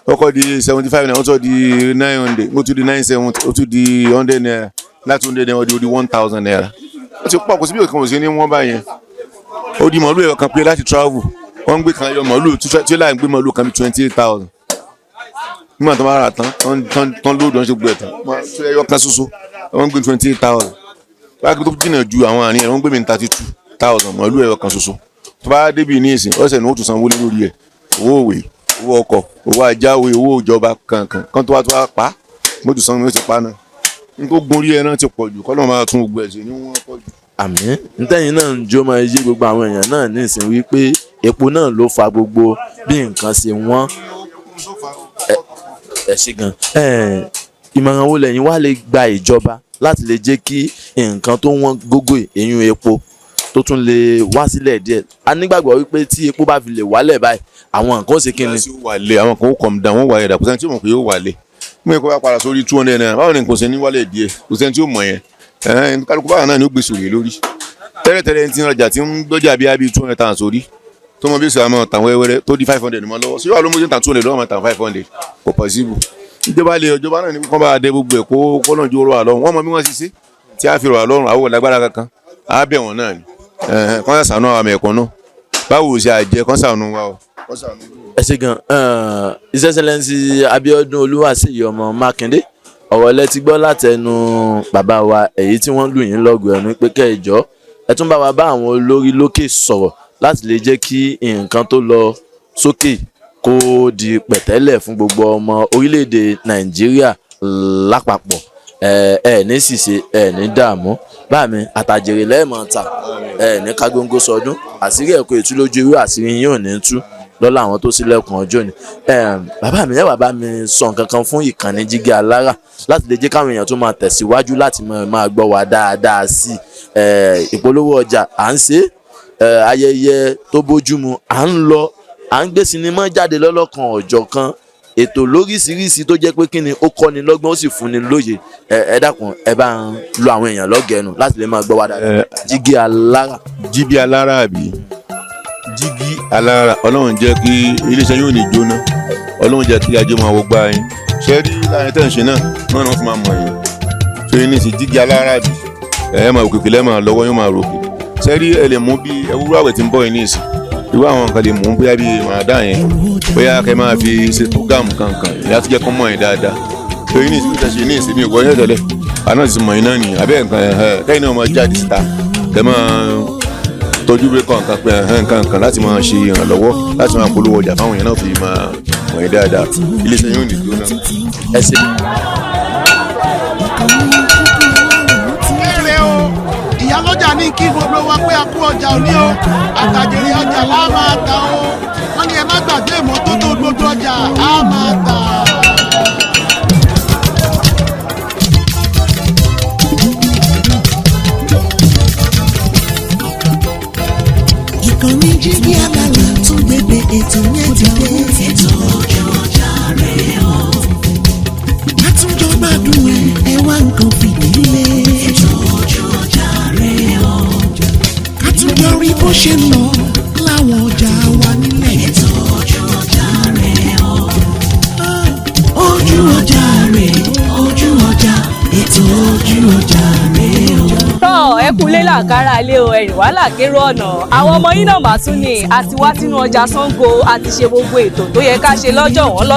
ọkọ̀ di 75 naira ó tún di 900 ó tún di 970 ó tún di 100 naira láti 100 naira ó di 1000 naira ó ti pọ̀ kò sí bí òkè òsì ní wọ́n bá yẹn ó di màálù ẹ̀rọ kan pé láti travel wọ́n ń gbé kan yọ màálù tí ó láì gbé màálù kan bí 28,000 nígbà tó bá rà tán tán lóòdù wọn ṣe gbé ẹ̀tàn tí ẹyọ kan ṣoṣo wọ́n ń gbé 28,000 báyìí tó jìnnà ju àwọn àárín ẹ̀ wọ́n ń gbé mi 32,000 màálù ẹ̀rọ kan ṣoṣo tó bá débi ní ìsìn ọ̀sẹ̀ ní ó tún sanwó lórí ẹ̀ owó òwe owó ọkọ̀ owó ajáwé owó ìjọba kankan kan tó wá pa mo tún sanwó ti pa náà n tó gun orí ẹran ti pọ̀ jù kọ́ ló máa tún gbogbo ẹ̀ ṣe ní wọ́n pọ̀ jù. àmín ntẹ́yìn náà ń jó máa yé gbogbo àwọn èèyàn náà ní ìsìn wípé epo náà ló fa gbogbo bí nǹkan ṣe wọ́n ẹ ṣe gan ìmọ̀ràn wo lẹ́yìn wá lè gba ìjọba láti lè jẹ́ kí nǹkan tó wọ́n gógó èyún epo tó tún lè wá sílẹ̀ díẹ̀ a nígbàgbọ́ wípé tí epo bá fi lè wálẹ̀ báyìí àwọn nǹkan ó ṣe kí ni. àwọn kan ó kọ̀ dà wọ́n wà ẹ̀dà kò sẹ́ni tí ó mọ̀ pé yóò wálẹ̀ mú ẹ̀kọ́ bá padà sórí 200 naira báwo ni kò sẹ́ni wálẹ̀ díẹ̀ kò sẹ́ni tí ó mọ̀ yẹn kálukú báwọn náà ni ó gbèsè òye lórí tẹ́lẹ̀tẹ́lẹ̀ ti ń rajà tí ń gbọ́jà bí 200 tàn sórí tó mọ bí sọ àmọ́ tàn wẹ́wẹ́rẹ́ tó di 500 mọ́ lọ́wọ́ sí wàá ló mú sí tàn 200 lọ́wọ́ mọ́ tàn 500 kò possible ìjọba náà ní kọ́ bá dé gbogbo ẹ̀ kó náà jó rọ̀ àlọ́run wọ́n mọ bí wọ́n ṣe ṣe tí a fi rọ̀ àlọ́run àwọn lágbára kankan á bẹ̀ wọ́n náà ni kọ́n ṣàánú àwọn ẹ̀kọ́ náà báwo ṣe àjẹ kọ́n ṣàánú wa o. ẹ ṣe gan His Excellency Abíọ́dún Olúwaṣeyì ọmọ Mákindé ọ̀rọ̀ lẹ ti gbọ́ látẹnu bàbá wa èyí tí wọ́n lù yín lọ́gùn ẹnu pé kẹjọ ẹ tún bá wa bá àwọn olórí lókè sọ̀rọ̀ láti lè jẹ́ kí nǹkan tó lọ sókè kó di pẹ̀tẹ́lẹ̀ fún gbogbo ọmọ orílẹ̀-èdè Nàìjíríà lápapọ̀ ní ṣìṣe ní dààmú bá mi àtàjèrè lẹ́ẹ̀mọ́ ta ní kágóńgó sọdún àṣírí ẹ̀kọ́ ètú lójú irú àṣírí yín ò ní tú lọ́la àwọn tó sílẹ̀kùn ọjọ́ ni bàbá mi ẹ̀wà bá mi sọ nǹkan kan fún ìkànnì Jígí Alára láti lè jẹ́ káwọn èèyàn tó máa tẹ̀síwájú láti máa gbọ́ wa dáadáa sí ìpolówó ọjà à ń ṣe ayẹyẹ tó bójúmu à ń lọ à ń gbé sinimá jáde lọ́lọ́kan ọ̀jọ̀kan ètò lóríṣiríṣi tó jẹ́ pé kíni ó kọ́ni lọ́gbọ́n ó sì fúnni lóye ẹ dákun ẹ bá ń lo àwọn èèyàn lọ́gẹ̀ẹ́nu láti lè máa gbọ́ wa dáadáa Jígí Alára. Jígí Alára àbí Jígí alára ọlọ́run jẹ́ kí iléeṣẹ́ yóò ní jóná ọlọ́run jẹ́ kí ajé máa wọgbà yín ṣe rí láàrin tẹ̀ ń ṣe náà náà ni wọ́n fi máa mọ̀ yín ṣe ní sí jígi alára bì ẹ̀ máa òkèkè lẹ́ẹ̀ máa lọ́wọ́ yóò máa ròkè ṣe rí ẹ lè mú bí ewúrẹ́ àwẹ̀ tí ń bọ̀ yín ní ìsìn irú àwọn nǹkan lè mú bóyá bí màdá yẹn bóyá kẹ́ máa fi ṣe prógámù kankan ìyá tó jẹ́ kọ́ mọ̀ yín dáadáa ṣe ní ìsìn tẹ̀ ṣe ní ìsìn mi ò gbọ́ yẹn tẹ́lẹ̀ àná ti mọ̀ yín náà nìyẹn abẹ́ nǹkan kẹ́yìn náà máa jáde síta kẹ́ máa tọ́jú bí kọ̀ọ̀kan pé nǹkan láti máa ṣe ìrànlọ́wọ́ láti máa polówó ọjà fáwọn èèyàn náà fi máa mọ̀ yín dáadáa iléeṣẹ́ yóò ní dúró náà ẹ ṣe. Èrè o ìyálọ́jà ní kí gbogbo wa pé a kú ọjà òní o àtàjèrè ọjà la máa ta o wọ́n ní ẹ má gbàgbé ìmọ́tótó gbogbo ọjà á máa tà. Ìkànnì Jígí Alára tún gbégbé ètò yẹn ti dé. Ètò ojú ọjà rẹ̀ o. Látúnjọ gbádùn ẹ wá nǹkan fìdílé. Ètò ojú ọjà rẹ̀ o. Kátúnjọ rí bó ṣe ń lọ láwọn ọjà wa nílẹ̀. Ètò ojú ọjà rẹ̀ o. Ojú ọjà rẹ̀ ojú ọjà ètò ojú ọjà rẹ̀ o. tọ́ ẹ kúlé làkàrà ilé o ẹ̀rìn wá làkérò ọ̀nà àwọn ọmọ yín náà mà tún ní àti wá sínú ọjà Ṣàngó àti ṣe gbogbo ètò tó yẹ ká ṣe lọ́jọ́ wọ́n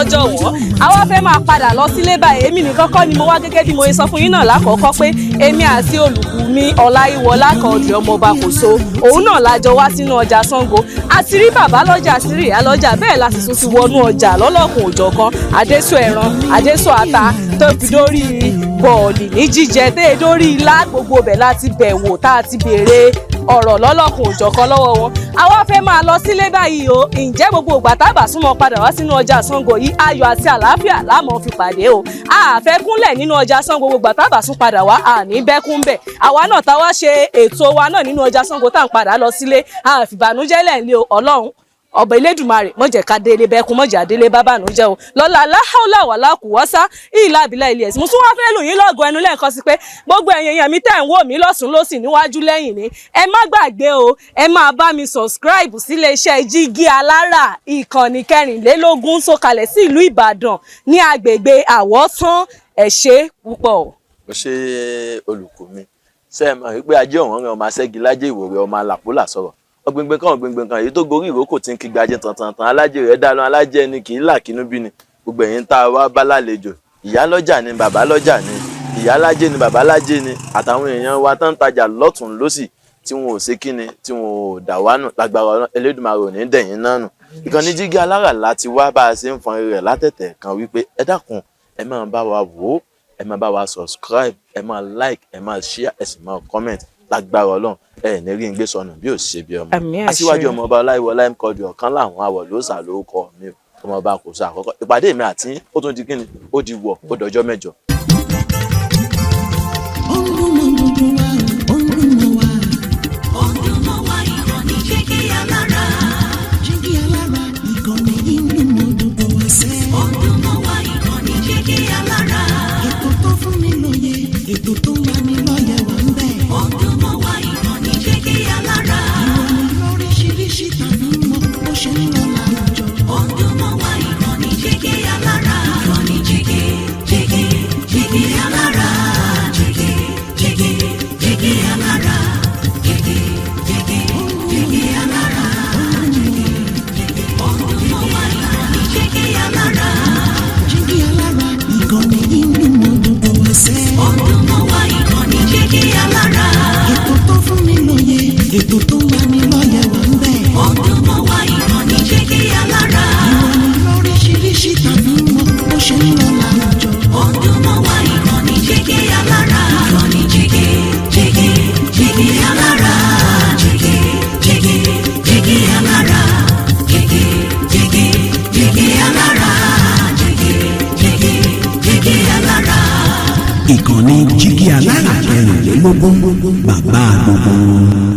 àwa fẹ́ máa padà lọ sílé báyìí èmi nìkan kọ́ ni mo wá gẹ́gẹ́ bí mo sọ fún yín náà lákọ̀ọ́kọ́ pé èmi àti olùkú mi Ọláyíwọlá Quadri ọmọọba Kòso òun náà lájọ wá sínú ọjà Ṣàngó àti rí bàbá lọ́jà àti rí ìyá lọ́jà bẹ́ẹ̀ la sì tún ti wọnú ọjà lọ́lọ́kùn òjọ̀kan àdéṣọ ẹran àdéṣọ ata tó fi dórí bọ̀ọ̀lì ní jíjẹ tẹ́ dórí ilá gbogbo bẹ̀ láti bẹ̀ wò tá a ti béèrè ọ̀rọ̀ lọ́lọ́kùn òjọ̀kan lọ́wọ́ wọn àwa fẹ́ máa lọ sílé báyìí o ǹjẹ́ gbogbo ìgbà tábà súnmọ́ padà wá sínú ọjà Ṣàngó yìí ayọ̀ àti àlàáfíà láàmú fi pàdé o a fẹ́ kúnlẹ̀ nínú ọjà Ṣàngó gbogbo ìgbà tábà sún padà wá àní bẹ́kún bẹ̀ àwa náà táwa ṣe ètò wa náà nínú ọjà Ṣàngó tá à ń padà lọ sílé àfìbànújẹ́ lẹ́ǹlé o Ọlọ́run ọba Elédùmarè mọ̀jẹ̀ ká délé bẹ́kún mọ̀jẹ̀ àdélé bábànújẹ́ o lọ́la aláhàólà wà lákùúwọ́sá ìlà àbílẹ̀ ilé ẹ̀sìn mo tún wá fẹ́ lù yín lọ́gọ̀ ẹnu lẹ́ẹ̀kan sí pé gbogbo ẹ̀yin èèyàn mi tẹ̀ ń wò mí lọ́sùn lọ́sì níwájú lẹ́yìn ni ẹ má gbàgbé o ẹ máa bá mi subscribe sílé iṣẹ́ Jígí Alára ìkànnì 24 sọ̀kalẹ̀ sí ìlú Ìbàdàn ní agbègbè Àwọ̀tán ẹ ṣé púpọ̀. ó ṣe olùkọ́ mi ṣe é mọ̀ wípé ajé ọ̀hún rẹ̀ ọmọ aṣẹ́gi lájẹ́ ìwòrè ọmọ alàpólà sọ̀rọ̀ ọgbìngbìn kan èyí tó gorí ìrókò tí ń kí gbajẹ tantan alájẹ rẹ dáná alájẹ ẹni kì í là kínú bí ni gbogbo ẹ̀yin tá a wá bá lálejò ìyá lọ́jà ni bàbá lọ́jà ni ìyá lájẹ ni bàbá lájẹ ni àtàwọn èèyàn wa tán ń tajà lọ́tùn lósì tí wọn ò ṣe kíni tí wọn ò dà wá nù lágbára Elédùmarè ò ní dẹ̀yìn náà nù ìkànnì Jígí Alára láti wá bá a ṣe ń fọn rẹ̀ látẹ̀tẹ̀ kan wípé ẹ dákun ẹ máa bá wa wò ó ẹ máa bá wa subscribe ẹ máa like ẹ máa share ẹ sì máa comment lágbára Ọlọ́run ẹ ní rí ń gbé sọnù bí ò ṣe bí ọmọ aṣíwájú ọmọọba Ọláyíwọlá Quadri ọ̀kan láwọn àwọ̀ ló sà lórúkọ mi ọmọọba Kòso àkọ́kọ́ ìpàdé mi àti ó tún di kíni ó di wọ̀ ó dọjọ́ mẹ́jọ. Ètò tó fún mi lóye ètò tó ń wá mi lọ́yẹ̀ wà ń bẹ̀. Jígí Alára. Ìròyìn lóríṣiríṣi tàbí mọ bó ṣe ń lọ láwùjọ. Ọdúnmọ́ wa ìkànnì Jígí Alára. Ìkànnì Jígí Alára. Jígí Alára. Jígí Alára. Ọdúnmọ́ wa ìkànnì Jígí Alára. Jígí Alára ìkànnì inú mọ́ gbogbo ẹsẹ̀. Ọdúnmọ́ wa ìkànnì Jígí Alára. Ètò tó fún mi lóye ètò tó wà ní lọ́yẹ̀ wà ń bẹ̀. Ọdúnmọ́ wa ìkànnì Jígí Alára. Ìròyìn lóríṣiríṣi tàbí mọ bó ṣe ń lọ láwùjọ. Ọdúnmọ́ wa ìkànnì Jígí Alára. Ìkànnì Jígí Alára. Jígí Alára. Jígí Alára. Jígí Alára. Ìkànnì Jígí Alára 24 bàbá gbogbo.